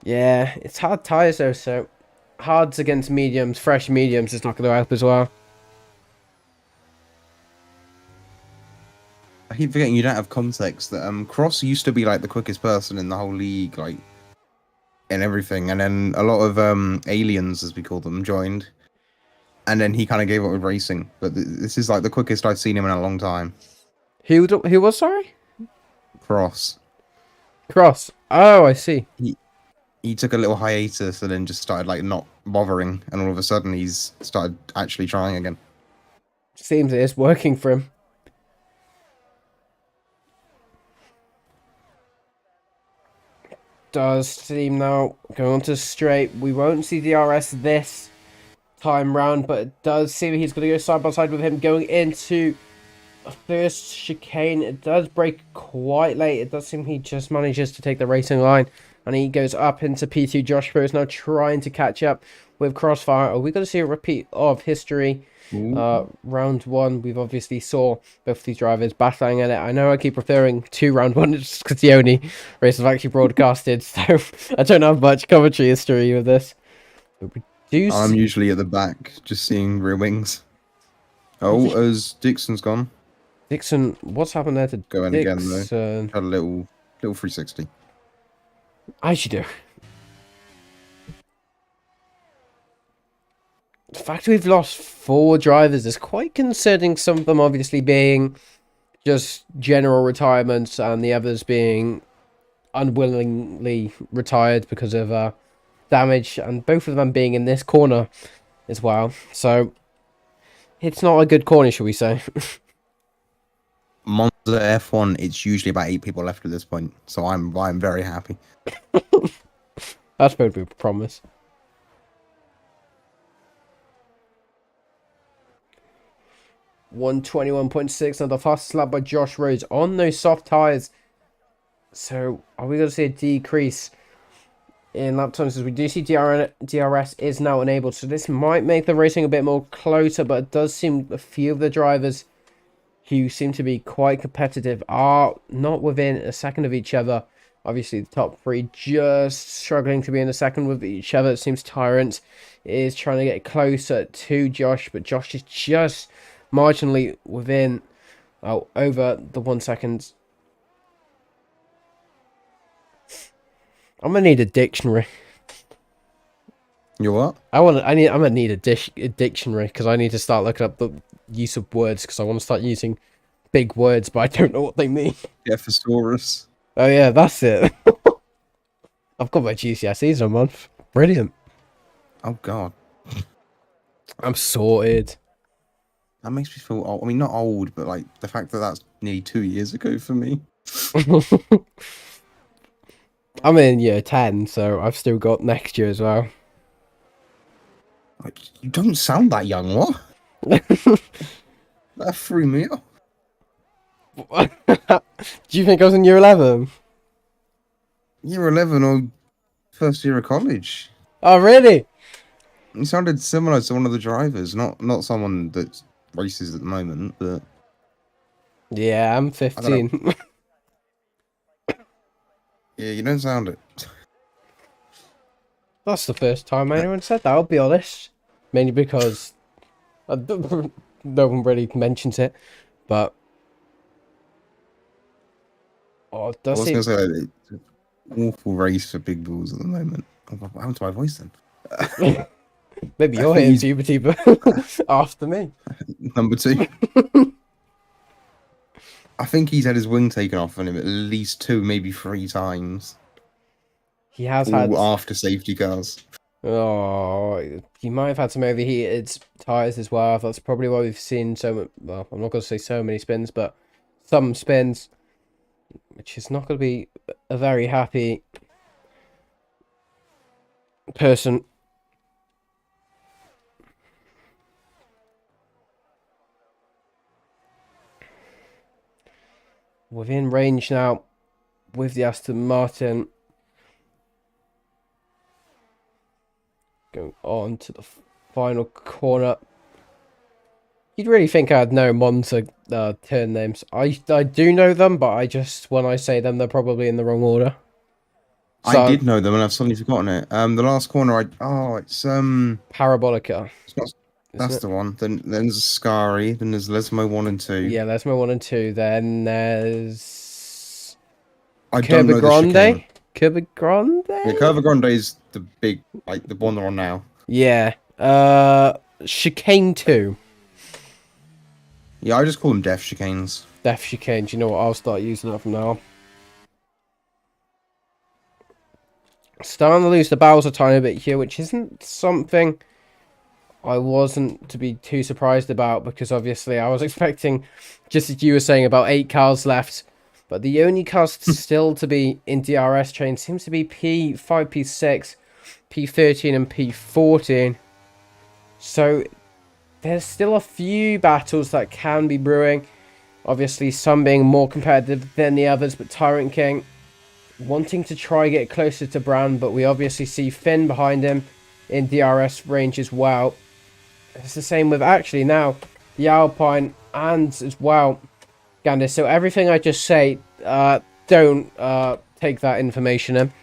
Yeah, it's hard tyres though, so hards against mediums, fresh mediums is not going to help as well. I keep forgetting you don't have context that Cross used to be like the quickest person in the whole league, like and everything, and then a lot of aliens, as we call them, joined. And then he kind of gave up with racing. But this is like the quickest I've seen him in a long time. Who was, sorry? Cross. Cross. Oh, I see. He took a little hiatus and then just started like not bothering. And all of a sudden he's started actually trying again. Seems it is working for him. Does seem now going on to straight. We won't see DRS this time round, but it does seem he's going to go side by side with him going into a first chicane. It does break quite late. It does seem he just manages to take the racing line, and he goes up into P2. Josh Pro is now trying to catch up with Crossfire. Are we going to see a repeat of history? Round 1, we've obviously saw both of these drivers battling at it. I know I keep referring to round 1 just because the only race I've actually broadcasted, so I don't have much commentary history with this. But we I'm usually at the back, just seeing rear wings. Oh, as Dixon's gone. Dixon, what's happened there to Going Dixon? again though. Had a little 360. As you do. The fact we've lost 4 drivers is quite concerning. Some of them obviously being just general retirements, and the others being unwillingly retired because of damage, and both of them being in this corner as well. So it's not a good corner, shall we say. Monza F1, it's usually about 8 people left at this point, so I'm very happy. That's supposed to be a promise. .121.6, now the fastest lap by Josh Rhodes on those soft tyres. So are we going to see a decrease in lap times, as we do see DRS is now enabled, so this might make the racing a bit more closer, but it does seem a few of the drivers who seem to be quite competitive are not within a second of each other. Obviously the top 3 just struggling to be in a second with each other. It seems Tyrant is trying to get closer to Josh, but Josh is just marginally within over the 1 second. I'm gonna need a dictionary. You what? I'm gonna need a dictionary because I need to start looking up the use of words, because I want to start using big words, but I don't know what they mean. Yeah, thesaurus. Oh yeah, that's it. I've got my GCSEs in a month. Brilliant. Oh god. I'm sorted. That makes me feel old. I mean, not old, but like the fact that that's nearly 2 years ago for me. I'm in year 10, so I've still got next year as well. Like, you don't sound that young, what? That threw me off. Do you think I was in year 11? Year 11 or first year of college. Oh, really? You sounded similar to one of the drivers, not someone that races at the moment, but... Yeah, I'm 15. Yeah, you don't sound it. That's the first time anyone said that, I'll be honest. Mainly because no one really mentions it, but... Oh, it I does was seem... going to say, like, it's an awful race for big bulls at the moment. Oh, what happened to my voice then? Maybe you're hitting puberty, but after me. Number 2. I think he's had his wing taken off on him at least 2, maybe 3 times. He has all had... after safety cars. Oh, he might have had some overheated tyres as well. That's probably why we've seen well, I'm not going to say so many spins, but some spins, which is not going to be a very happy person. Within range now with the Aston Martin. Going on to the final corner. You'd really think I'd know Monza turn names. I do know them, but when I say them, they're probably in the wrong order. So, I did know them, and I've suddenly forgotten it. The last corner, it's Parabolica. it's not, that's the one. Then there's Scari. Then there's Lesmo 1 and 2. Yeah, there's my 1 and 2. Then there's I don't know the chicane. Curva Grande? Yeah, Curva Grande is the big, like the one they're on now. Yeah. Chicane 2. Yeah, I just call them Death Chicanes. Death Chicanes. You know what? I'll start using that from now on. Starting to lose the barrels a tiny bit here, which isn't something I wasn't to be too surprised about, because obviously I was expecting, just as you were saying, about 8 cars left. But the only cars still to be in DRS chain seems to be P5, P6, P13 and P14. So there's still a few battles that can be brewing. Obviously some being more competitive than the others, but Tyrant King wanting to try get closer to Brown, but we obviously see Finn behind him in DRS range as well. It's the same with actually now the Alpine and as well Gander. So everything I just say, don't take that information in.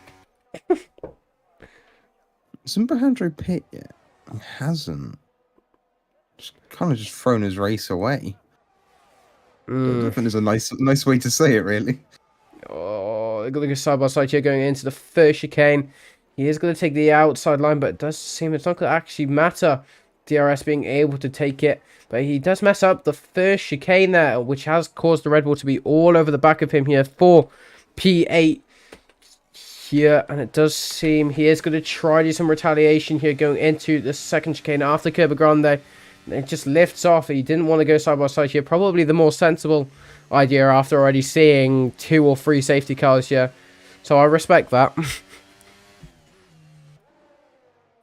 Isn't Alejandro Pitt yet? He hasn't. Just kind of just thrown his race away. I think there's a nice way to say it, really. Oh, they're going to go side by side here going into the first chicane. He is going to take the outside line, but it does seem it's not going to actually matter. DRS being able to take it, but he does mess up the first chicane there, which has caused the Red Bull to be all over the back of him here for P8 here, and it does seem he is going to try to do some retaliation here going into the second chicane after Curva Grande. It just lifts off. He didn't want to go side by side here. Probably the more sensible idea after already seeing 2 or 3 safety cars here. So I respect that.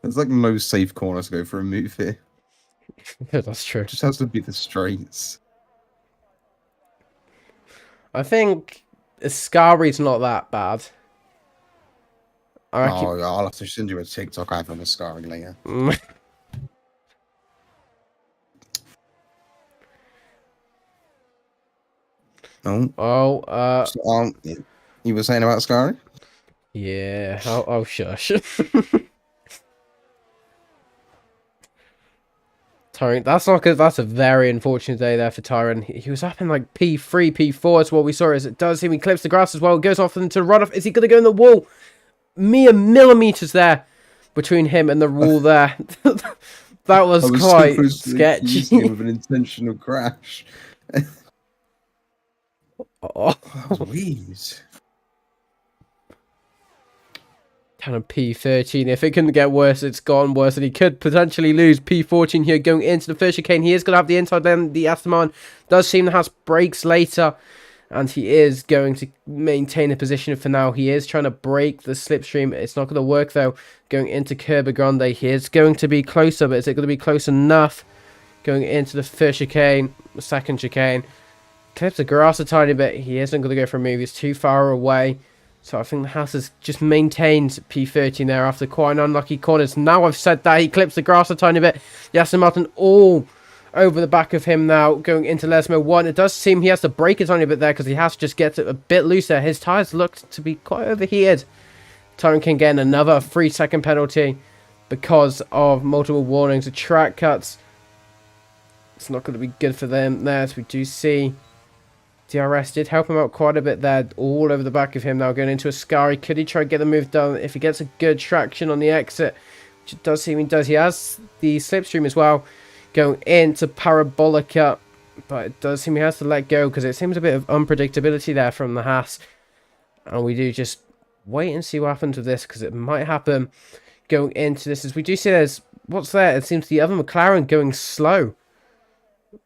There's like no safe corners to go for a move here. Yeah, that's true. It just has to be the straights. I think Ascari's not that bad. Oh, I'll have to send you a TikTok ad on Ascari later. You were saying about Ascari? Yeah. Oh, shush. Tyrant, that's not good. That's a very unfortunate day there for Tyrant. He was up in like P3, P4. That's what we saw. As it does seem he clips the grass as well. Goes off into runoff. Is he going to go in the wall? Mere millimeters there between him and the wall there. That was quite sketchy. With an intentional crash. Oh, that was weird. Kind of P13. If it couldn't get worse, it's gone worse, and he could potentially lose P14 here going into the first chicane. He is going to have the inside lane. The Aston Martin does seem to have brakes later, and he is going to maintain a position for now. He is trying to break the slipstream. It's not going to work though. Going into Curva Grande, he is going to be closer, but is it going to be close enough? Going into the first chicane, the second chicane. Clips the grass a tiny bit. He isn't going to go for a move. He's too far away. So I think the Haas has just maintained P13 there after quite an unlucky corners. Now I've said that, he clips the grass a tiny bit. The Aston Martin all over the back of him now, going into Lesmo 1. It does seem he has to brake a tiny bit there because he has to just get it a bit looser. His tyres look to be quite overheated. Tyrant King getting another 3-second penalty because of multiple warnings. The track cuts. It's not going to be good for them there, as we do see. DRS did help him out quite a bit there, all over the back of him now, going into Ascari. Could he try to get the move done if he gets a good traction on the exit? Which it does seem he does. He has the slipstream as well, going into Parabolica, but it does seem he has to let go because it seems a bit of unpredictability there from the Haas. And we do just wait and see what happens with this, because it might happen going into this, as we do see there's... What's there? It seems the other McLaren going slow.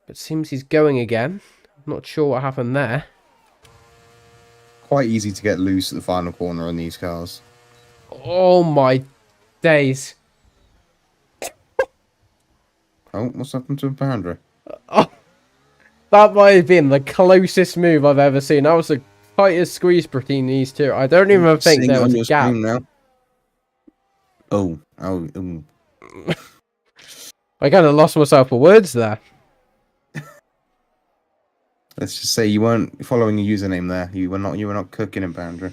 It seems he's going again. I'm not sure what happened there. Quite easy to get loose at the final corner on these cars. Oh my days. Oh, what's happened to Pandra? Oh, that might have been the closest move I've ever seen. That was the tightest squeeze between these two. I don't even think there was a gap. Now. Oh. I kind of lost myself for words there. Let's just say you weren't following a username there. You were not cooking in Pandra.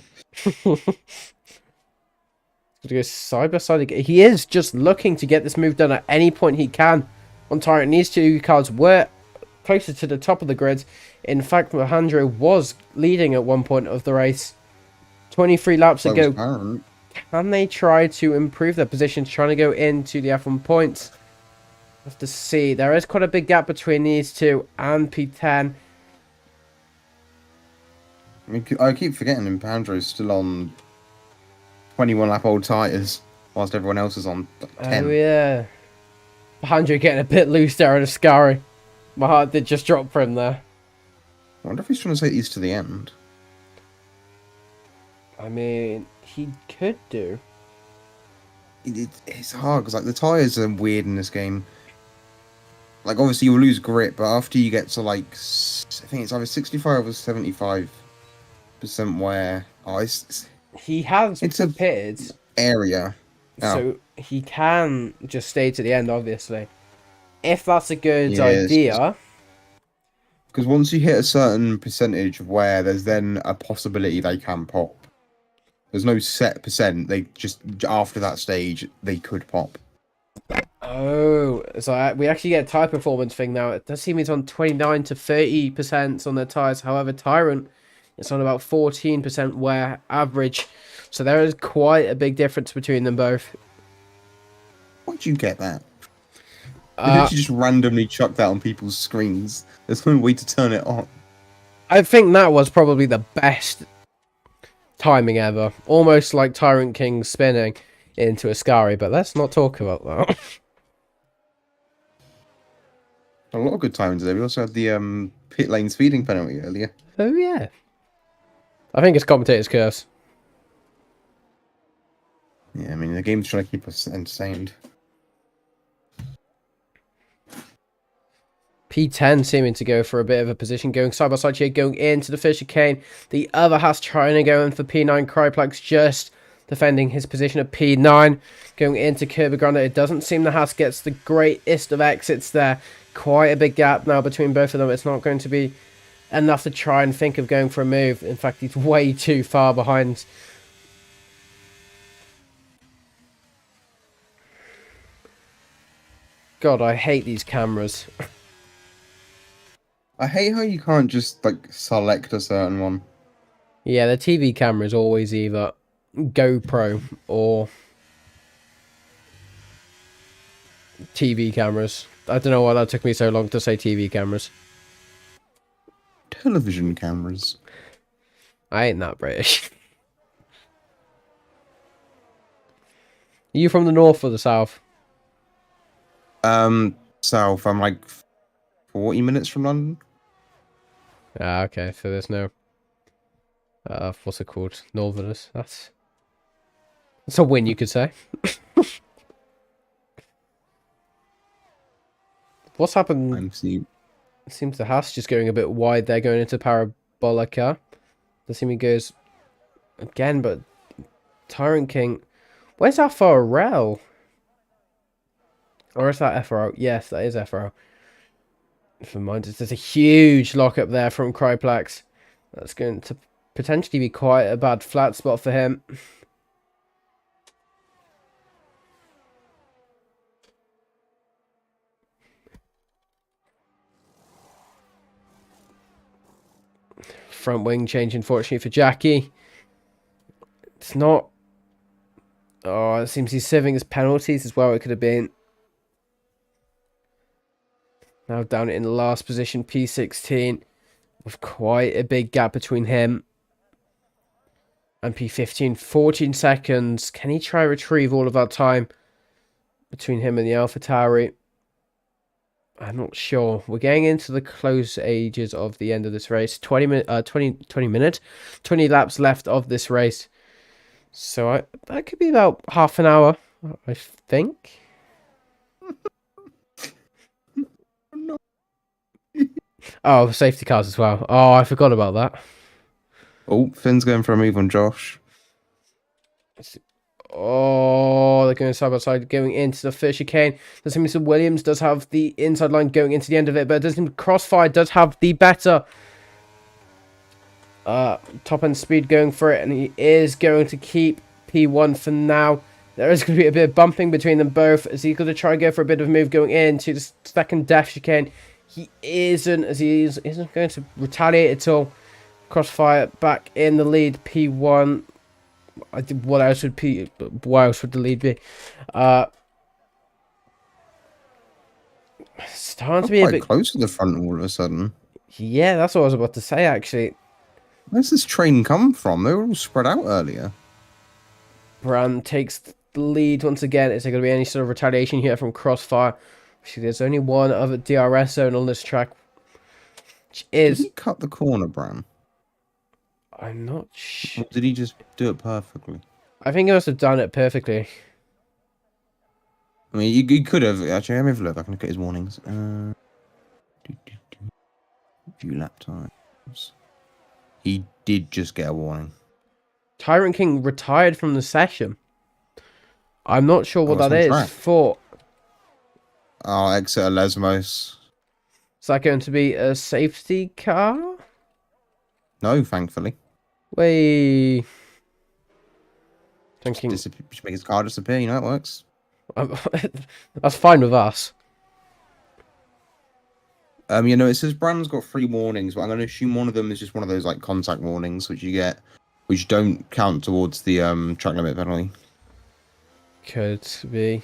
To go side by side again. He is just looking to get this move done at any point he can on Tyrant. These two cars were closer to the top of the grid. In fact, Alejandro was leading at one point of the race. 23 laps ago. Can they try to improve their position, trying to go into the F1 points? We'll have to see. There is quite a big gap between these two and P10. I keep forgetting Pandro's still on 21 lap old tyres, whilst everyone else is on 10. Oh yeah. Alejandro getting a bit loose there on Ascari. My heart did just drop for him there. I wonder if he's trying to take these to the end. I mean, he could do. It's hard because like the tyres are weird in this game. Like obviously you'll lose grip, but after you get to like I think it's either 65 or 75% wear. Oh, He has it's a pitted, area, so he can just stay to the end. Obviously, if that's a good idea. Because once you hit a certain percentage of wear, there's then a possibility they can pop. There's no set percent. They just after that stage they could pop. Oh, so we actually get a tyre performance thing now. It does seem it's on 29 to 30% on their tyres. However, Tyrant, it's on about 14% wear average. So there is quite a big difference between them both. Why'd you get that? Did you just randomly chuck that on people's screens? There's no way to turn it on. I think that was probably the best timing ever. Almost like Tyrant King spinning into Ascari, but let's not talk about that. A lot of good timing today. We also had the pit lane speeding penalty earlier. Oh yeah. I think it's commentator's curse. Yeah, I mean the game's trying to keep us entertained. P10 seeming to go for a bit of a position, going side by side here, going into the first chicane. The other has trying to go in for P9. Cryplex just defending his position at P9. Going into Curva Grande. It doesn't seem the Haas gets the greatest of exits there. Quite a big gap now between both of them. It's not going to be enough to try and think of going for a move. In fact, he's way too far behind. God, I hate these cameras. I hate how you can't just like select a certain one. Yeah, the TV camera is always either GoPro or TV cameras. I don't know why that took me so long to say TV cameras. Television cameras. I ain't that British. Are you from the north or the south? South. I'm like 40 minutes from London. Ah, okay. So there's no what's it called? Northerners. That's a win, you could say. What's happened? It seems the Haas just going a bit wide there, going into Parabolica. The seem he goes again, but Tyrant King. Where's our FRL? Or is that FRO? Yes, that is FRO. For mine, there's a huge lockup there from Cryplex. That's going to potentially be quite a bad flat spot for him. Front wing change, unfortunately, for Jackie. It's not... Oh, it seems he's serving his penalties as well. It could have been. Now down in the last position, P16. With quite a big gap between him And P15, 14 seconds. Can he try retrieve all of that time between him and the AlphaTauri? I'm not sure. We're getting into the close ages of the end of this race. 20 minutes, 20 laps left of this race. So that could be about half an hour, I think. Oh, safety cars as well. Oh, I forgot about that. Oh, Finn's going for a move on Josh. Oh, they're going side by side, going into the first chicane. Does seem Mr. Williams does have the inside line going into the end of it, but it doesn't. Crossfire does have the better top end speed going for it, and he is going to keep P1 for now. There is going to be a bit of bumping between them both, as he's going to try and go for a bit of a move going into the second def chicane. He isn't, as he isn't going to retaliate at all. Crossfire back in the lead. P1. What else would the lead be? Starting to be a bit close to the front all of a sudden. Yeah, that's what I was about to say, actually. Where's this train come from? They were all spread out earlier. Brand takes the lead once again. Is there going to be any sort of retaliation here from Crossfire? Actually, there's only one other DRS zone on this track, which is... Did he cut the corner, Bran? I'm not sure. Or did he just do it perfectly? I think he must have done it perfectly. I mean, you could have. Actually, let me have a look. I can look at his warnings. View lap times. He did just get a warning. Tyrant King retired from the session. I'm not sure what that is for. Oh, Exeter Lesmos. Is that going to be a safety car? No, thankfully. Wait. Thinking... Just make his car disappear, you know it works. That's fine with us. You know, it says Brand's got 3 warnings, but I'm going to assume one of them is just one of those like contact warnings, which you get, which don't count towards the track limit penalty. Could be.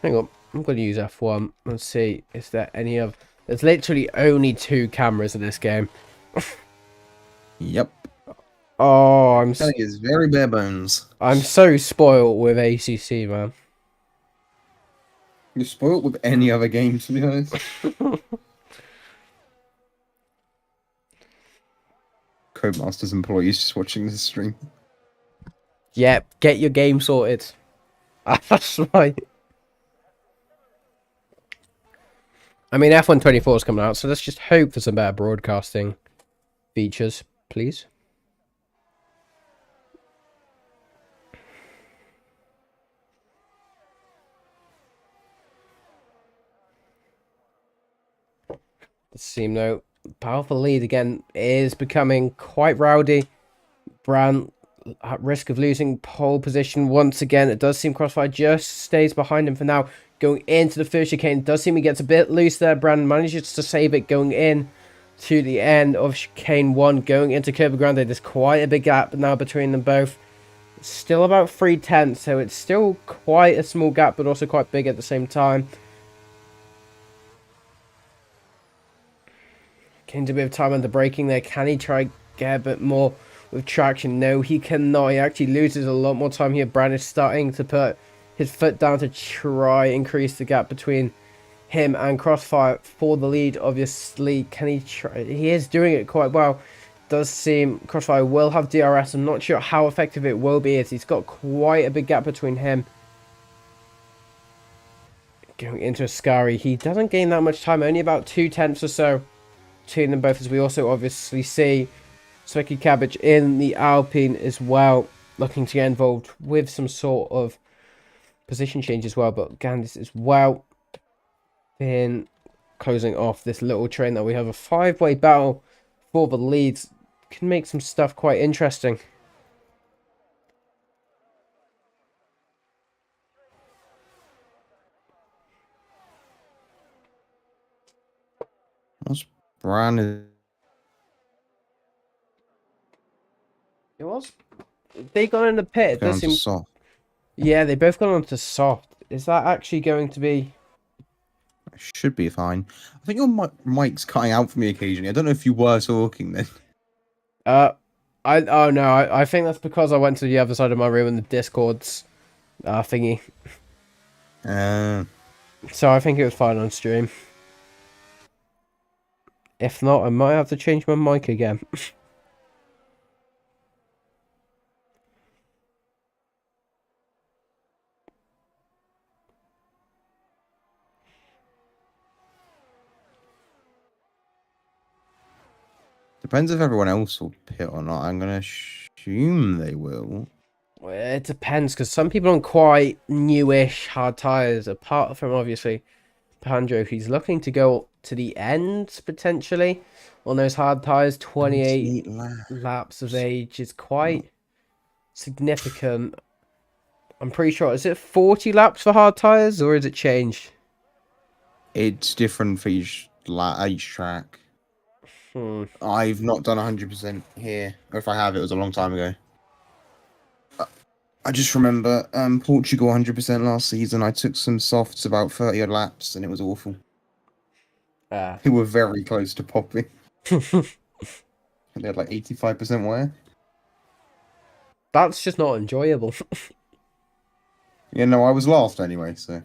Hang on, I'm going to use F1. Let's see, is there any of... There's literally only 2 cameras in this game. Yep. Oh, I'm telling you, it's very bare bones. I'm so spoiled with ACC, man. You're spoiled with any other game, to be honest. Codemasters employees just watching this stream. Yep, get your game sorted. That's right. I mean, F124 is coming out, so let's just hope for some better broadcasting features, please. The team, though, powerful lead again is becoming quite rowdy. Brand at risk of losing pole position once again. It does seem Crossfire just stays behind him for now. Going into the first chicane, does seem he gets a bit loose there. Brand manages to save it going in to the end of chicane 1. Going into Curva Grande, there's quite a big gap now between them both. It's still about 3/10, so it's still quite a small gap, but also quite big at the same time. Gains a bit of time under braking there. Can he try get a bit more with traction? No, he cannot. He actually loses a lot more time here. Brand is starting to put his foot down to try increase the gap between him and Crossfire for the lead, obviously. Can he try? He is doing it quite well. Does seem Crossfire will have DRS. I'm not sure how effective it will be, as he's got quite a big gap between him. Going into Ascari, he doesn't gain that much time, only about 2/10 or so between them both, as we also obviously see Swicky Cabbage in the Alpine as well, looking to get involved with some sort of position change as well, but Gandis as well. Then closing off this little train that we have a 5-way battle for the leads. Can make some stuff quite interesting. What's Brand? It was. They got in the pit. It does seem... soft. Yeah, they both got onto soft. Is that actually going to be... It should be fine. I think your mic's cutting out for me occasionally. I don't know if you were talking then. Oh no, I think that's because I went to the other side of my room and the Discord's thingy. Uh, So I think it was fine on stream. If not, I might have to change my mic again. depends if everyone else will pit or not. I'm gonna assume they will. It depends, because some people on quite newish hard tyres, apart from obviously Pandro, he's looking to go to the end potentially on those hard tyres. 28 laps of age is quite significant. I'm pretty sure, is it 40 laps for hard tyres, or is it changed? It's different for each track. I've not done 100% here. Or if I have, it was a long time ago. I just remember Portugal 100% last season. I took some softs about 30 odd laps and it was awful. They were very close to popping. They had like 85% wear. That's just not enjoyable. Yeah, no, I was last anyway, so.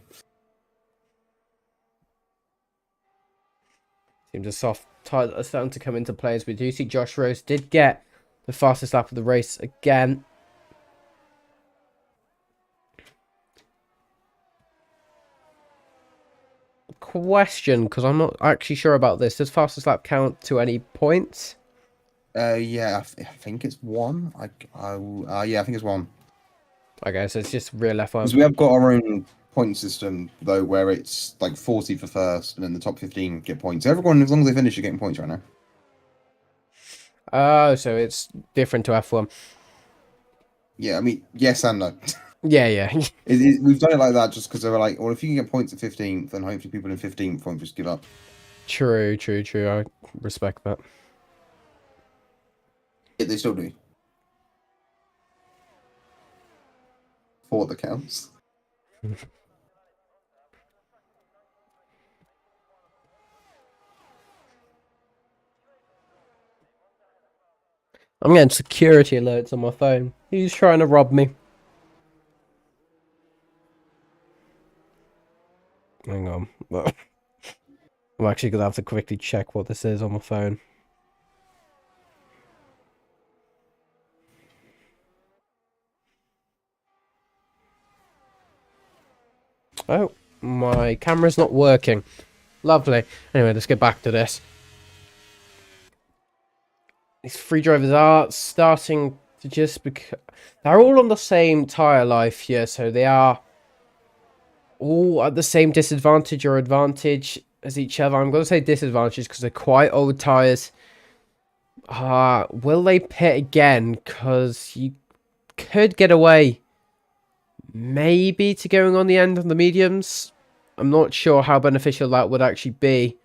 Seems a soft tyres are starting to come into play as we do see Josh Rose did get the fastest lap of the race again. Question, because I'm not actually sure about this. Does fastest lap count to any points? Yeah, I think it's one. Yeah, I think it's one. Okay, so it's just real F1. Because we have got our own point system though, where it's like 40 for first, and then the top 15 get points. Everyone, as long as they finish, are getting points right now. Oh, so it's different to F1. Yeah, I mean, yes and no. Yeah. We've done it like that just because they were like, well, if you can get points at 15th, then hopefully people in 15th won't just give up. True. I respect that. Yeah, they still do. For the counts. I'm getting security alerts on my phone. He's trying to rob me. Hang on. I'm actually going to have to quickly check what this is on my phone. Oh, my camera's not working. Lovely. Anyway, let's get back to this. These free drivers are starting to just become... They're all on the same tyre life here, so they are all at the same disadvantage or advantage as each other. I'm going to say disadvantage because they're quite old tyres. Will they pit again? Because you could get away maybe to going on the end of the mediums. I'm not sure how beneficial that would actually be.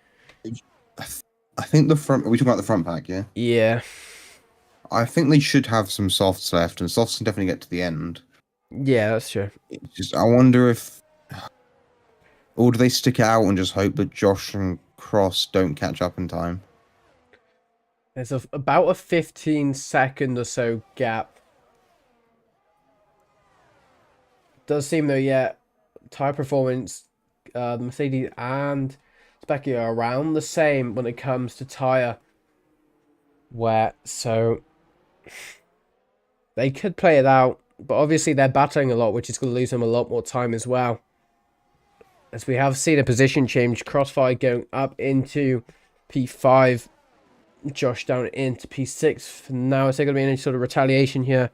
I think the front... Are we talking about the front pack, yeah? Yeah. I think they should have some softs left, and softs can definitely get to the end. Yeah, that's true. It's just, I wonder if... Or do they stick it out and just hope that Josh and Cross don't catch up in time? There's about a 15-second or so gap. Does seem though, yeah, tyre performance, the Mercedes and Specky are around the same when it comes to tyre wear, so they could play it out, but obviously they're battling a lot, which is going to lose them a lot more time as well. As we have seen a position change, Crossfire going up into P5, Josh down into P6 for now. Is there going to be any sort of retaliation here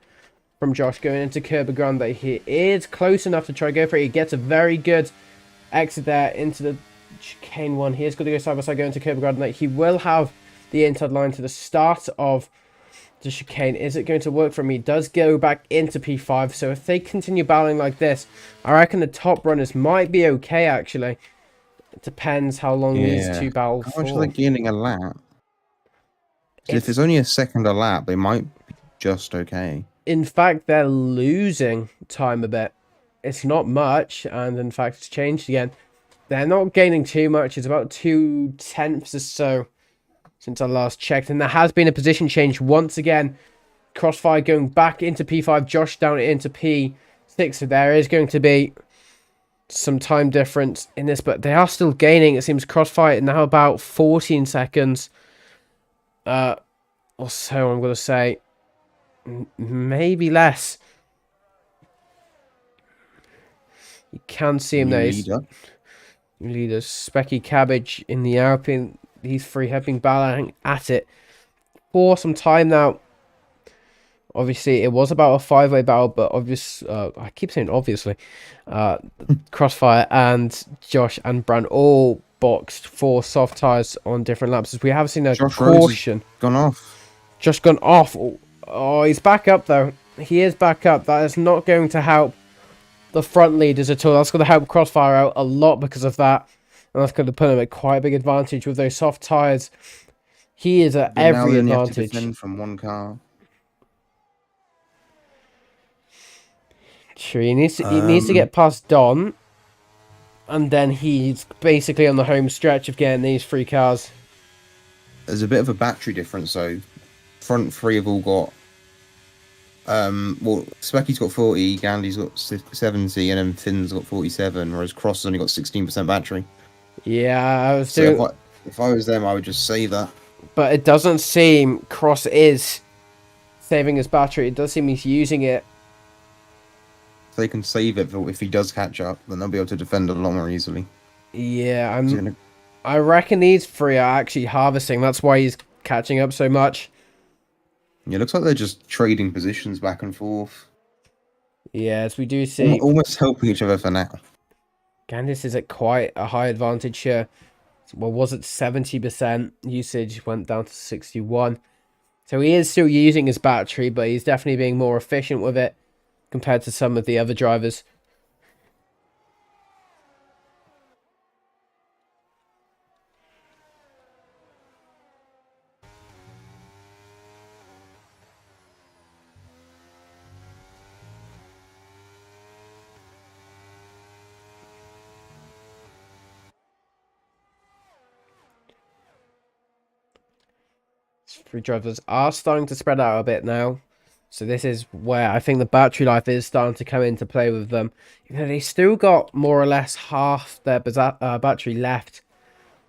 from Josh going into Curb Grande? He is close enough to try to go for it. He gets a very good exit there into the chicane one. He is going to go side by side going to Curb Grande. He will have the inside line to the start of the chicane. Is it going to work for him? He does go back into P5. So if they continue battling like this, I reckon the top runners might be okay, actually. It depends how long these two battle for. How much are they gaining a lap? If it's only a second a lap, they might be just okay. In fact, they're losing time a bit. It's not much, and in fact, it's changed again. They're not gaining too much. It's about 2/10 or so since I last checked, and there has been a position change once again Crossfire going back into P5, Josh down into P6. So there is going to be some time difference in this, but they are still gaining. It seems Crossfire now about 14 seconds. Or so I'm going to say. Maybe less. You can see him New there. leader. Leader Specky Cabbage in the Alpine. These three have been battling at it for some time now. Obviously, it was about a 5-way battle, but I keep saying obviously. Crossfire and Josh and Brand all boxed for soft tires on different laps. As we have seen a Josh caution. Gone off. Just gone off. Oh, he's back up though. He is back up. That is not going to help the front leaders at all. That's going to help Crossfire out a lot because of that. And that's going to put him at quite a big advantage with those soft tires. He is at every advantage. advantage. Have to defend from one car. Sure, he needs to get past Don. And then he's basically on the home stretch of getting these three cars. There's a bit of a battery difference, though. Front three have all got... well, Specky's got 40, Gandy's got 70, and then Finn's got 47, whereas Cross has only got 16% battery. Yeah, if I was them, I would just save that. But it doesn't seem Cross is saving his battery. It does seem he's using it. If they can save it, but if he does catch up, then they'll be able to defend a lot more easily. Yeah, I reckon these three are actually harvesting. That's why he's catching up so much. Yeah, it looks like they're just trading positions back and forth. Yes, we do see. Almost helping each other for now. Gandis is at quite a high advantage here. Well, was it 70% usage, went down to 61. So he is still using his battery, but he's definitely being more efficient with it compared to some of the other drivers. Three drivers are starting to spread out a bit now. So this is where I think the battery life is starting to come into play with them. You know, they still got more or less half their battery left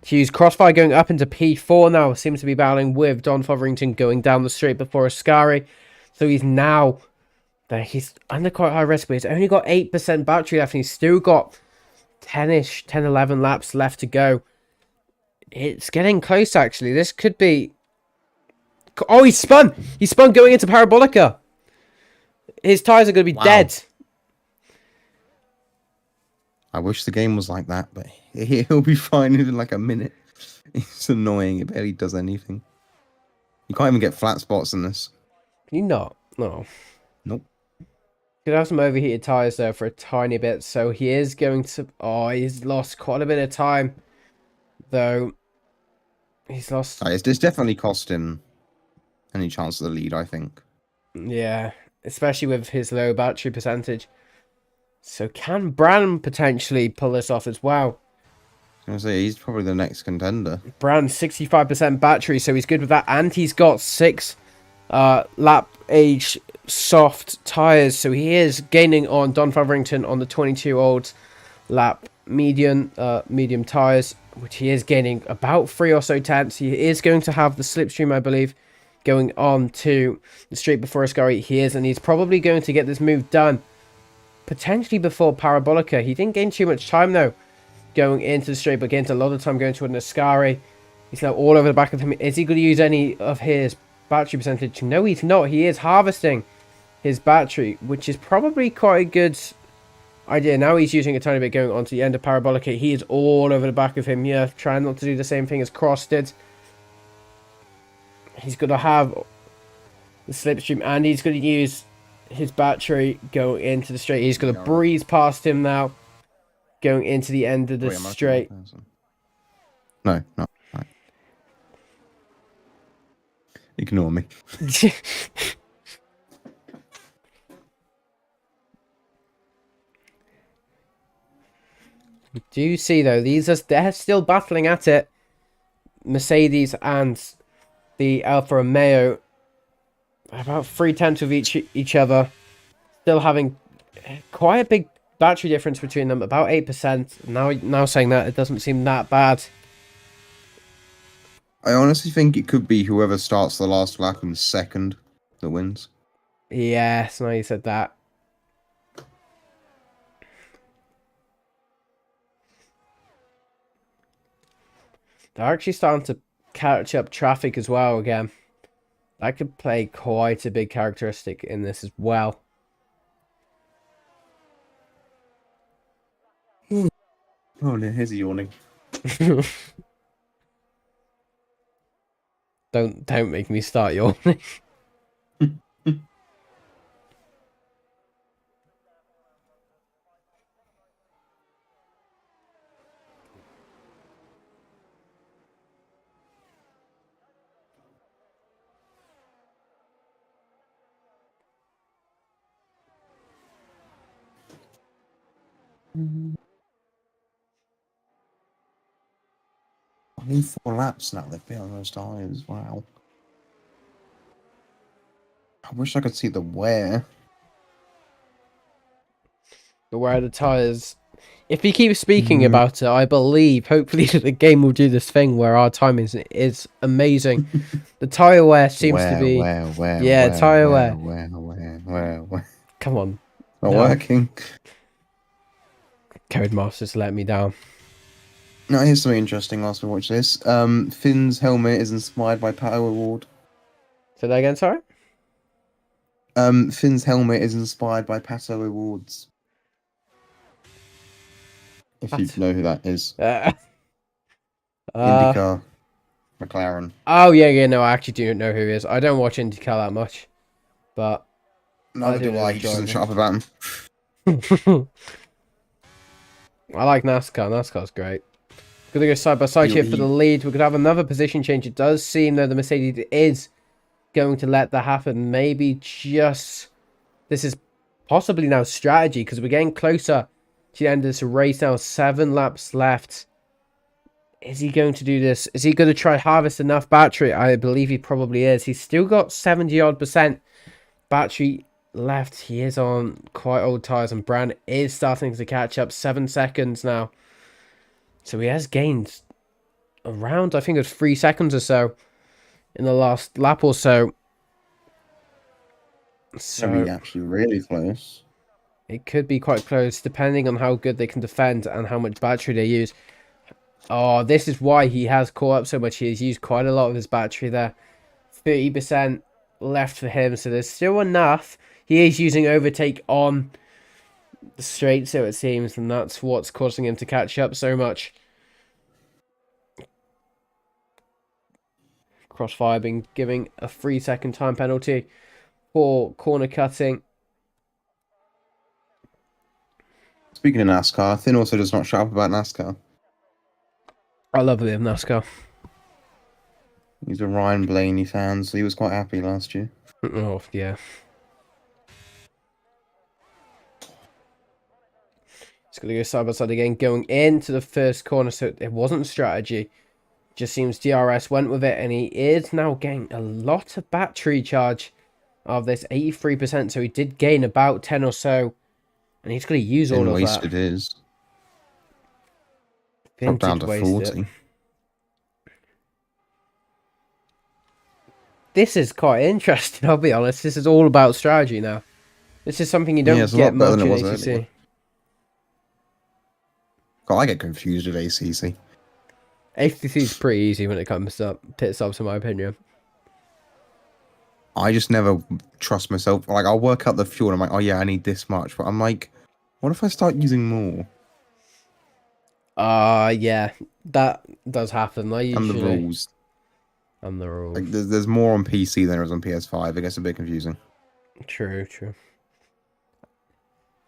to use. Crossfire going up into P4 now. Seems to be battling with Don Fotherington going down the straight before Ascari. So he's now... He's under quite high risk, but he's only got 8% battery left. And he's still got 10-ish, 10, 11 laps left to go. It's getting close, actually. This could be... Oh, he spun! He spun going into Parabolica. His tyres are going to be dead. I wish the game was like that, but he'll be fine in like a minute. It's annoying. It barely does anything. You can't even get flat spots in this. Can you not? No. Nope. Could have some overheated tyres there for a tiny bit. So he is going to... Oh, he's lost quite a bit of time. Though. He's lost... It's definitely cost him any chance of the lead, I think. Yeah. Especially with his low battery percentage. So can Brand potentially pull this off as well? I was going to say, he's probably the next contender. Brand, 65% battery, so he's good with that. And he's got 6 lap age soft tyres. So he is gaining on Don Fotherington on the 22-old lap medium tyres, which he is gaining about 3 or so tenths. He is going to have the slipstream, I believe, going on to the straight before Ascari. He is, and he's probably going to get this move done potentially before Parabolica. He didn't gain too much time though going into the straight, but gained a lot of time going to an Ascari. He's now all over the back of him. Is he going to use any of his battery percentage? No, he's not. He is harvesting his battery, which is probably quite a good idea. Now he's using a tiny bit going on to the end of Parabolica. He is all over the back of him here, trying not to do the same thing as Cross did. He's going to have the slipstream, and he's going to use his battery going into the straight. He's going to breeze past him now, going into the end of the straight. No. Ignore me. We do see though, they're still battling at it. Mercedes and the Alfa Romeo about 3/10 of each other. Still having quite a big battery difference between them, about 8%. Now saying that, it doesn't seem that bad. I honestly think it could be whoever starts the last lap in second that wins. Yes, now you said that. They're actually starting to catch up traffic as well again. That could play quite a big characteristic in this as well. Oh no, here's a yawning. Don't make me start yawning. I need 4 laps now. They've been on those tires. Wow. I wish I could see the wear. The wear of the tires. If we keep speaking about it, I believe hopefully the game will do this thing where our timing is amazing. The tire wear seems to be tire wear. Come on, Not working. Codemasters let me down. Now here's something interesting. Whilst we watch this, Finn's helmet is inspired by Pato Award. Say that again, sorry. Finn's helmet is inspired by Pato Awards. If you know who that is. IndyCar. McLaren. Oh, yeah, no, I actually do know who he is. I don't watch IndyCar that much, but... Neither do I. He doesn't shut up about him. I like NASCAR. NASCAR's great. Gonna go side by side here for the lead. We're gonna have another position change. It does seem though the Mercedes is going to let that happen. Maybe just... This is possibly now strategy because we're getting closer to the end of this race now. 7 laps left. Is he going to do this? Is he going to try harvest enough battery? I believe he probably is. He's still got 70-odd% battery left. He is on quite old tyres, and Brand is starting to catch up. 7 seconds now. So he has gained around, I think it was 3 seconds or so in the last lap or so. So actually really close. It could be quite close, depending on how good they can defend and how much battery they use. Oh, this is why he has caught up so much. He has used quite a lot of his battery there. 30% left for him, so there's still enough. He is using overtake on the straight, so it seems, and that's what's causing him to catch up so much. Crossfire being giving a 3-second time penalty for corner cutting. Speaking of NASCAR, Finn also does not shut up about NASCAR. I love a bit of NASCAR. He's a Ryan Blaney fan, so he was quite happy last year. Oh, yeah. It's going to go side by side again, going into the first corner, so it wasn't strategy. Just seems DRS went with it, and he is now getting a lot of battery charge of this, 83%, so he did gain about 10 or so, and he's going to use all of that. Wasted his. Dropped down to 40. This is quite interesting, I'll be honest. This is all about strategy now. This is something you don't get much in ACC. God, I get confused with ACC. ACC is pretty easy when it comes to pit stops, in my opinion. I just never trust myself. Like, I'll work out the fuel and I'm like, oh yeah, I need this much. But I'm like, what if I start using more? Yeah, that does happen. And the rules. And the rules. Like, there's more on PC than there is on PS5. It gets a bit confusing. True.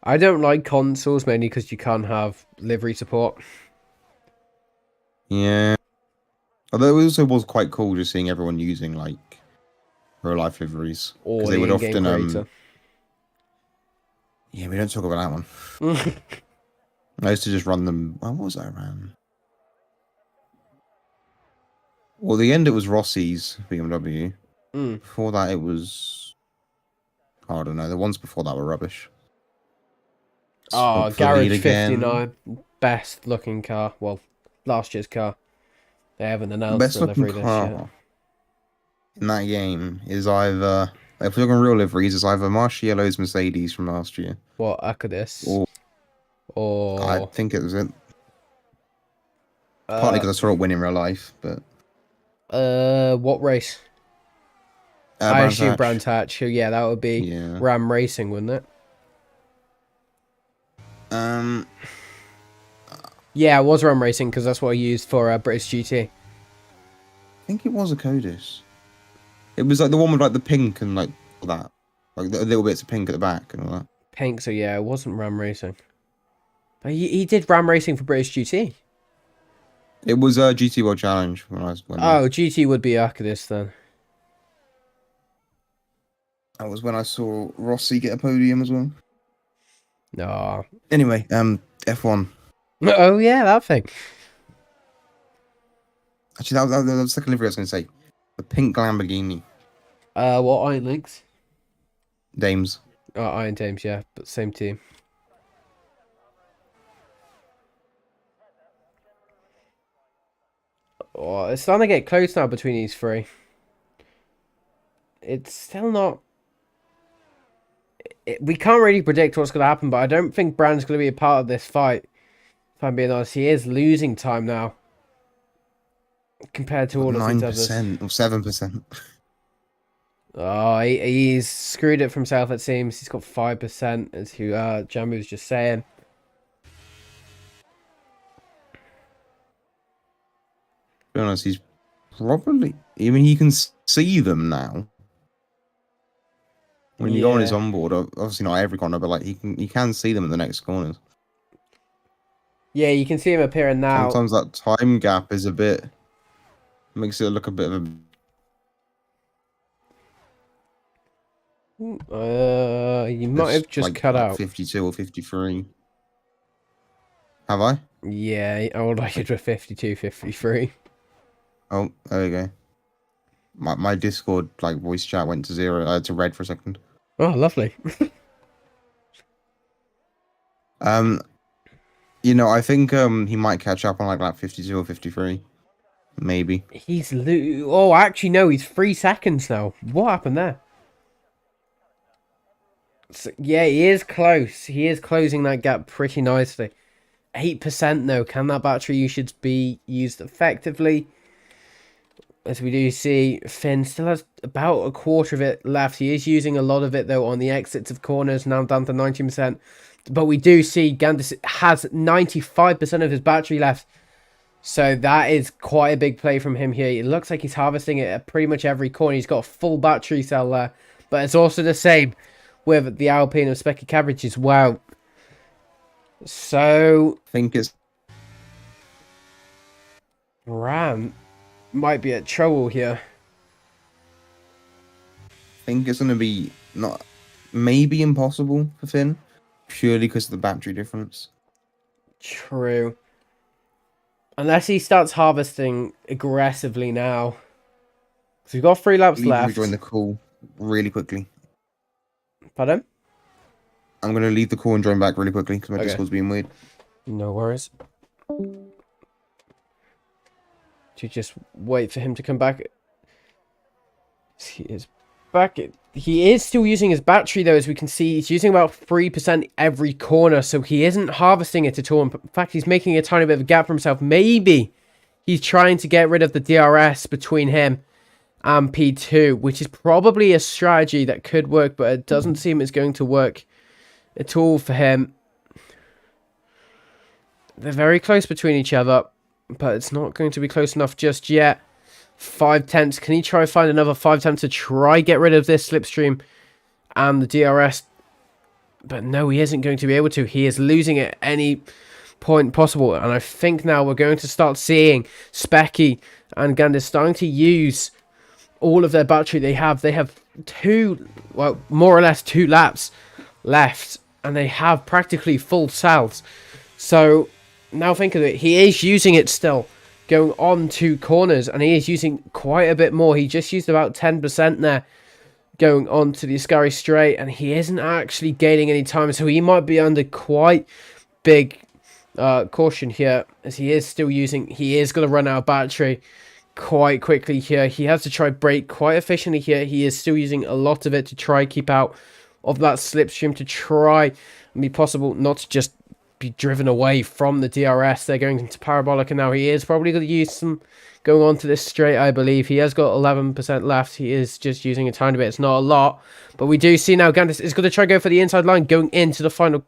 I don't like consoles mainly because you can't have livery support. Yeah. Although it also was quite cool just seeing everyone using, like, real-life liveries. Because they would often... Yeah, we don't talk about that one. I used to just run them... What was I ran? Well, the end it was Rossi's BMW. Before that it was... Oh, I don't know. The ones before that were rubbish. Oh, Swap for lead Garage again. 59, best looking car. Well, last year's car. They haven't The announced best the looking livery this yet. car in that game is either, if we're looking real liveries, it's either Marciello's Mercedes from last year. What, Akadis? Or I Or... think it was it. Partly because I saw it win in real life, but what race? I Brands assume Hatch. Brands Hatch. So yeah, that would be Yeah. Ram Racing, wouldn't it? Yeah, it was Ram Racing because that's what I used for British GT. I think it was a Codis. It was like the one with like the pink and like all that, like the little bits of pink at the back and all that. Pink, so yeah, it wasn't Ram Racing. But he did Ram Racing for British GT. It was a GT World Challenge when I was. Oh, GT would be Akadis then. That was when I saw Rossi get a podium as well. No. Anyway, F1. Oh yeah, that thing. Actually, that was the second livery I was going to say. The pink Lamborghini. What Iron Links? Dames. Oh, Iron Dames, yeah, but same team. Oh, it's starting to get close now between these three. It's still not... we can't really predict what's going to happen, but I don't think Brand's going to be a part of this fight. If I'm being honest, he is losing time now. Compared to all of these others. 9% or 7%. Oh, he's screwed it for himself, it seems. He's got 5%, as who Jambu was just saying. To be honest, he's probably... I mean, he can see them now. When you go on his onboard, obviously not every corner, but like he can see them in the next corners. Yeah, you can see him appearing now. Sometimes that time gap is a bit... makes it look a bit of a... you might have just like, cut out. 52 or 53. Have I? Yeah, I would like it to 52, 53. Oh, there we go. My Discord like voice chat went to 0, to red for a second. Oh, lovely. You know, I think he might catch up on like that 52 or 53, maybe. He's oh, actually no, he's 3 seconds now. What happened there? So, yeah, he is close. He is closing that gap pretty nicely. 8% though. Can that battery usage be used effectively? As we do see, Finn still has about a quarter of it left. He is using a lot of it, though, on the exits of corners, now down to 19%. But we do see Gandis has 95% of his battery left. So that is quite a big play from him here. It looks like he's harvesting it at pretty much every corner. He's got a full battery cell there. But it's also the same with the Alpine of Specky Cabbage as well. So... I think it's... Ram might be at trouble here. I think it's going to be not maybe impossible for Finn, purely because of the battery difference. True. Unless he starts harvesting aggressively now. So we've got 3 laps left. Rejoin the call really quickly. Pardon? I'm going to leave the call and join back really quickly because my Discord's being weird. No worries. To just wait for him to come back. He is back. He is still using his battery though, as we can see. He's using about 3% every corner, so he isn't harvesting it at all. In fact, he's making a tiny bit of a gap for himself. Maybe he's trying to get rid of the DRS between him and P2, which is probably a strategy that could work, but it doesn't seem it's going to work at all for him. They're very close between each other, but it's not going to be close enough just yet. 5 tenths. Can he try find another 5 tenths to try get rid of this slipstream and the DRS? But no, he isn't going to be able to. He is losing at any point possible. And I think now we're going to start seeing Specky and Gandis starting to use all of their battery they have. They have more or less 2 laps left. And they have practically full cells. So now think of it. He is using it still, going on 2 corners, and he is using quite a bit more. He just used about 10% there going on to the Ascari straight, and he isn't actually gaining any time, so he might be under quite big caution here, as he is going to run out of battery quite quickly here. He has to try brake quite efficiently here. He is still using a lot of it to try keep out of that slipstream, to try and be possible not to just be driven away from the DRS. They're going into parabolic, and now he is probably going to use some going on to this straight. I believe he has got 11% left. He is just using a tiny bit. It's not a lot, but we do see now Gandis is going to try to go for the inside line going into the final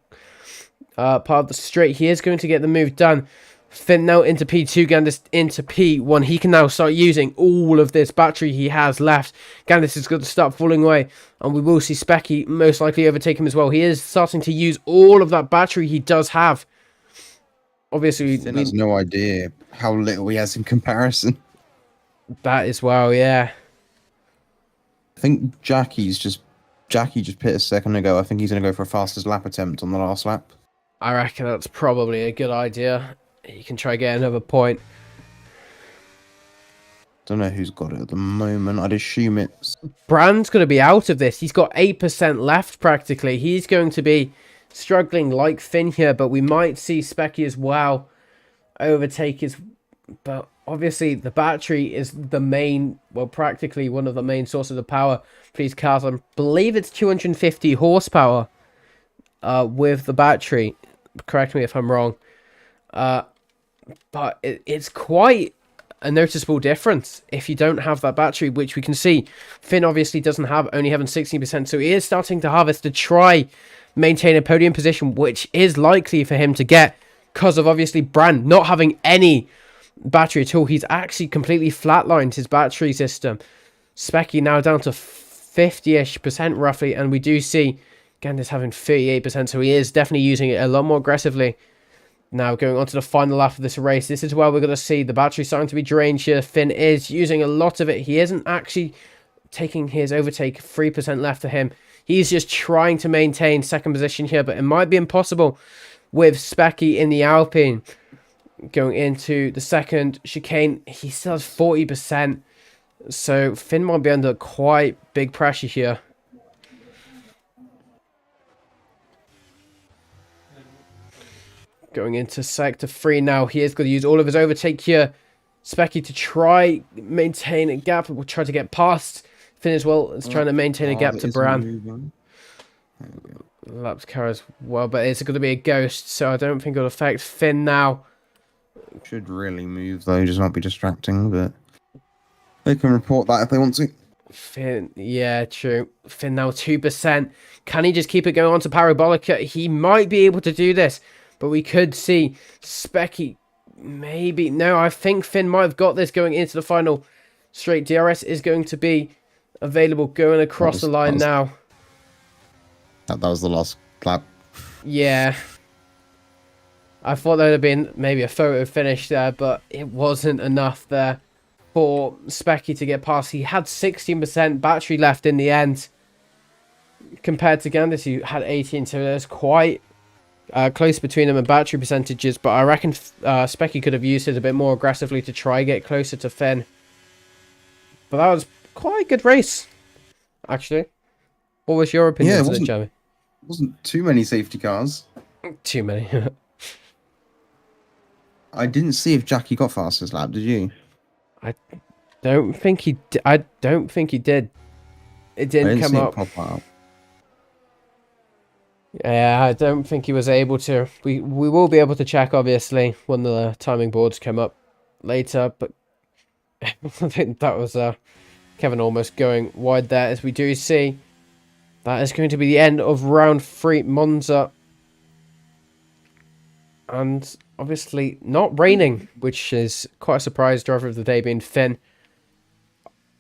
part of the straight. He is going to get the move done. Finn now into P2, Gandis into P1. He can now start using all of this battery he has left. Gandis is going to start falling away, and we will see Specky most likely overtake him as well. He is starting to use all of that battery he does have. Obviously, Finn has no idea how little he has in comparison. That as well, yeah. I think Jackie just pit a second ago. I think he's going to go for a fastest lap attempt on the last lap. I reckon that's probably a good idea. He can try get another point. Don't know who's got it at the moment. I'd assume it's... Brand's going to be out of this. He's got 8% left practically. He's going to be struggling like Finn here, but we might see Specky as well overtake his... But obviously the battery is the main, well, practically one of the main sources of power for these cars. I believe it's 250 horsepower with the battery. Correct me if I'm wrong. But it's quite a noticeable difference if you don't have that battery, which we can see Finn obviously doesn't have, only having 16%. So he is starting to harvest to try maintain a podium position, which is likely for him to get because of obviously Brand not having any battery at all. He's actually completely flatlined his battery system. Specky now down to 50-ish% roughly, and we do see Gandis having 38%, so he is definitely using it a lot more aggressively. Now going on to the final lap of this race, this is where we're going to see the battery starting to be drained here. Finn is using a lot of it. He isn't actually taking his overtake, 3% left to him. He's just trying to maintain second position here, but it might be impossible with Specky in the Alpine. Going into the second chicane, he still has 40%, so Finn might be under quite big pressure here. Going into sector 3 now. He is going to use all of his overtake here. Specky to try maintain a gap. We'll try to get past Finn as well as trying to maintain a gap to Bran. Laps car as well, but it's going to be a ghost, so I don't think it'll affect Finn now. Should really move though, just not be distracting, but they can report that if they want to. Finn, yeah, true. Finn now 2%. Can he just keep it going on to Parabolica? He might be able to do this. But we could see Specky, maybe. No, I think Finn might have got this going into the final straight. DRS is going to be available going across the line now. That was the last lap. Yeah. I thought there would have been maybe a photo finish there, but it wasn't enough there for Specky to get past. He had 16% battery left in the end compared to Gandis, who had 18, so there's quite... close between them in battery percentages, but I reckon Specky could have used it a bit more aggressively to try get closer to Finn. But that was quite a good race, actually. What was your opinion on it, Jamie? Wasn't too many safety cars. Too many. I didn't see if Jackie got fastest lap, did you? I don't think he did. It didn't come up. Pop out. Yeah, I don't think he was able to. We will be able to check, obviously, when the timing boards come up later, but I think that was Kevin almost going wide there, as we do see. That is going to be the end of round 3, Monza. And obviously not raining, which is quite a surprise. Driver of the day being Finn.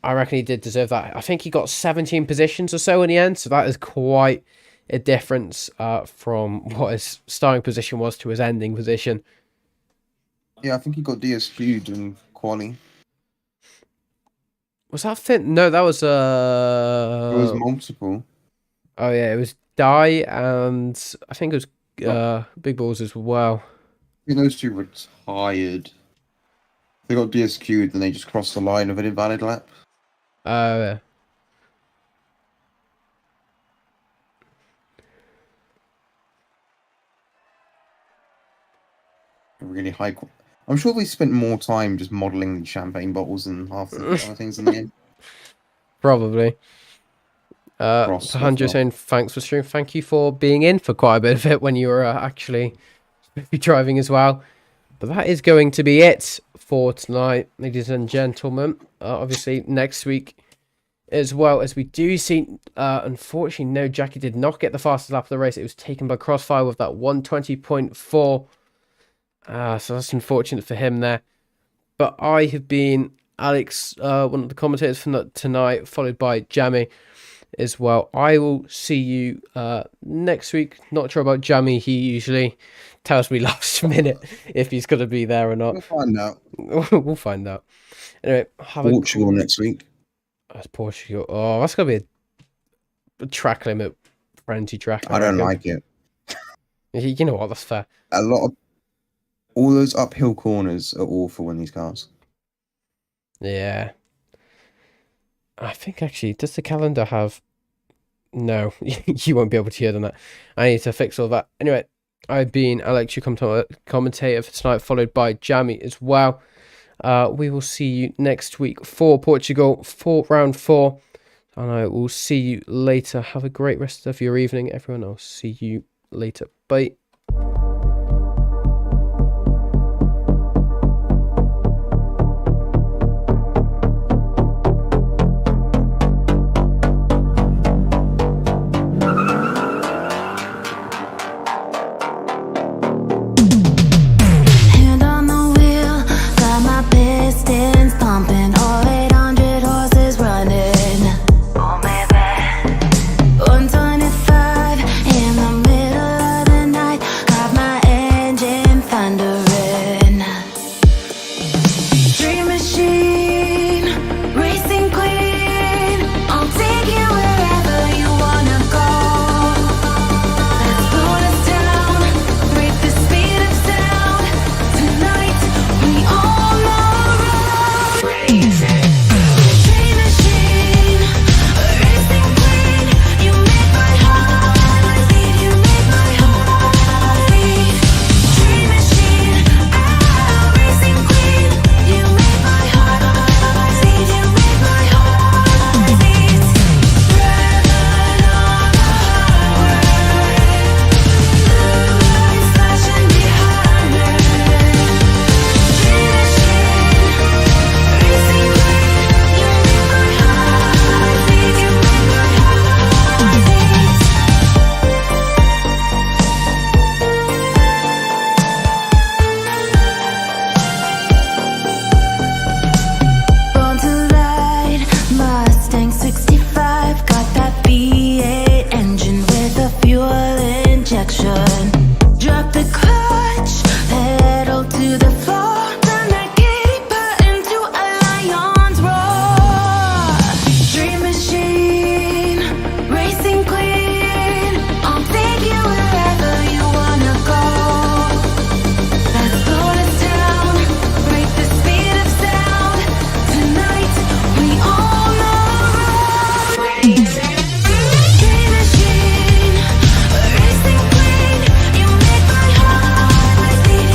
I reckon he did deserve that. I think he got 17 positions or so in the end, so that is quite... a difference from what his starting position was to his ending position. Yeah, I think he got DSQ'd in quali. Was that Finn? No, that was... It was multiple. Oh, yeah, it was Die and I think it was Big Balls as well. I think those two retired. They got DSQ'd, then they just crossed the line of an invalid lap. Yeah. really high. I'm sure they spent more time just modelling the champagne bottles than half the other things in the game. Probably. Ross, Pahanjo saying thanks for stream. Thank you for being in for quite a bit of it when you were actually driving as well. But that is going to be it for tonight, ladies and gentlemen. Obviously, next week, as well as we do see, unfortunately, no, Jackie did not get the fastest lap of the race. It was taken by Crossfire with that 120.4. So that's unfortunate for him there. But I have been Alex, one of the commentators for tonight, followed by Jammy as well. I will see you next week. Not sure about Jammy. He usually tells me last minute if he's going to be there or not. We'll find out. We'll find out. Anyway, Portugal next week. That's Portugal. Oh, that's going to be a track limit frenzy track. I don't like it. You know what? That's fair. All those uphill corners are awful in these cars. Yeah. I think actually, does the calendar have... No, you won't be able to hear that. I need to fix all that. Anyway, I've been Alex, your commentator for tonight, followed by Jammy as well. We will see you next week for Portugal, for round 4. And I will see you later. Have a great rest of your evening, everyone. I'll see you later. Bye. Crazy.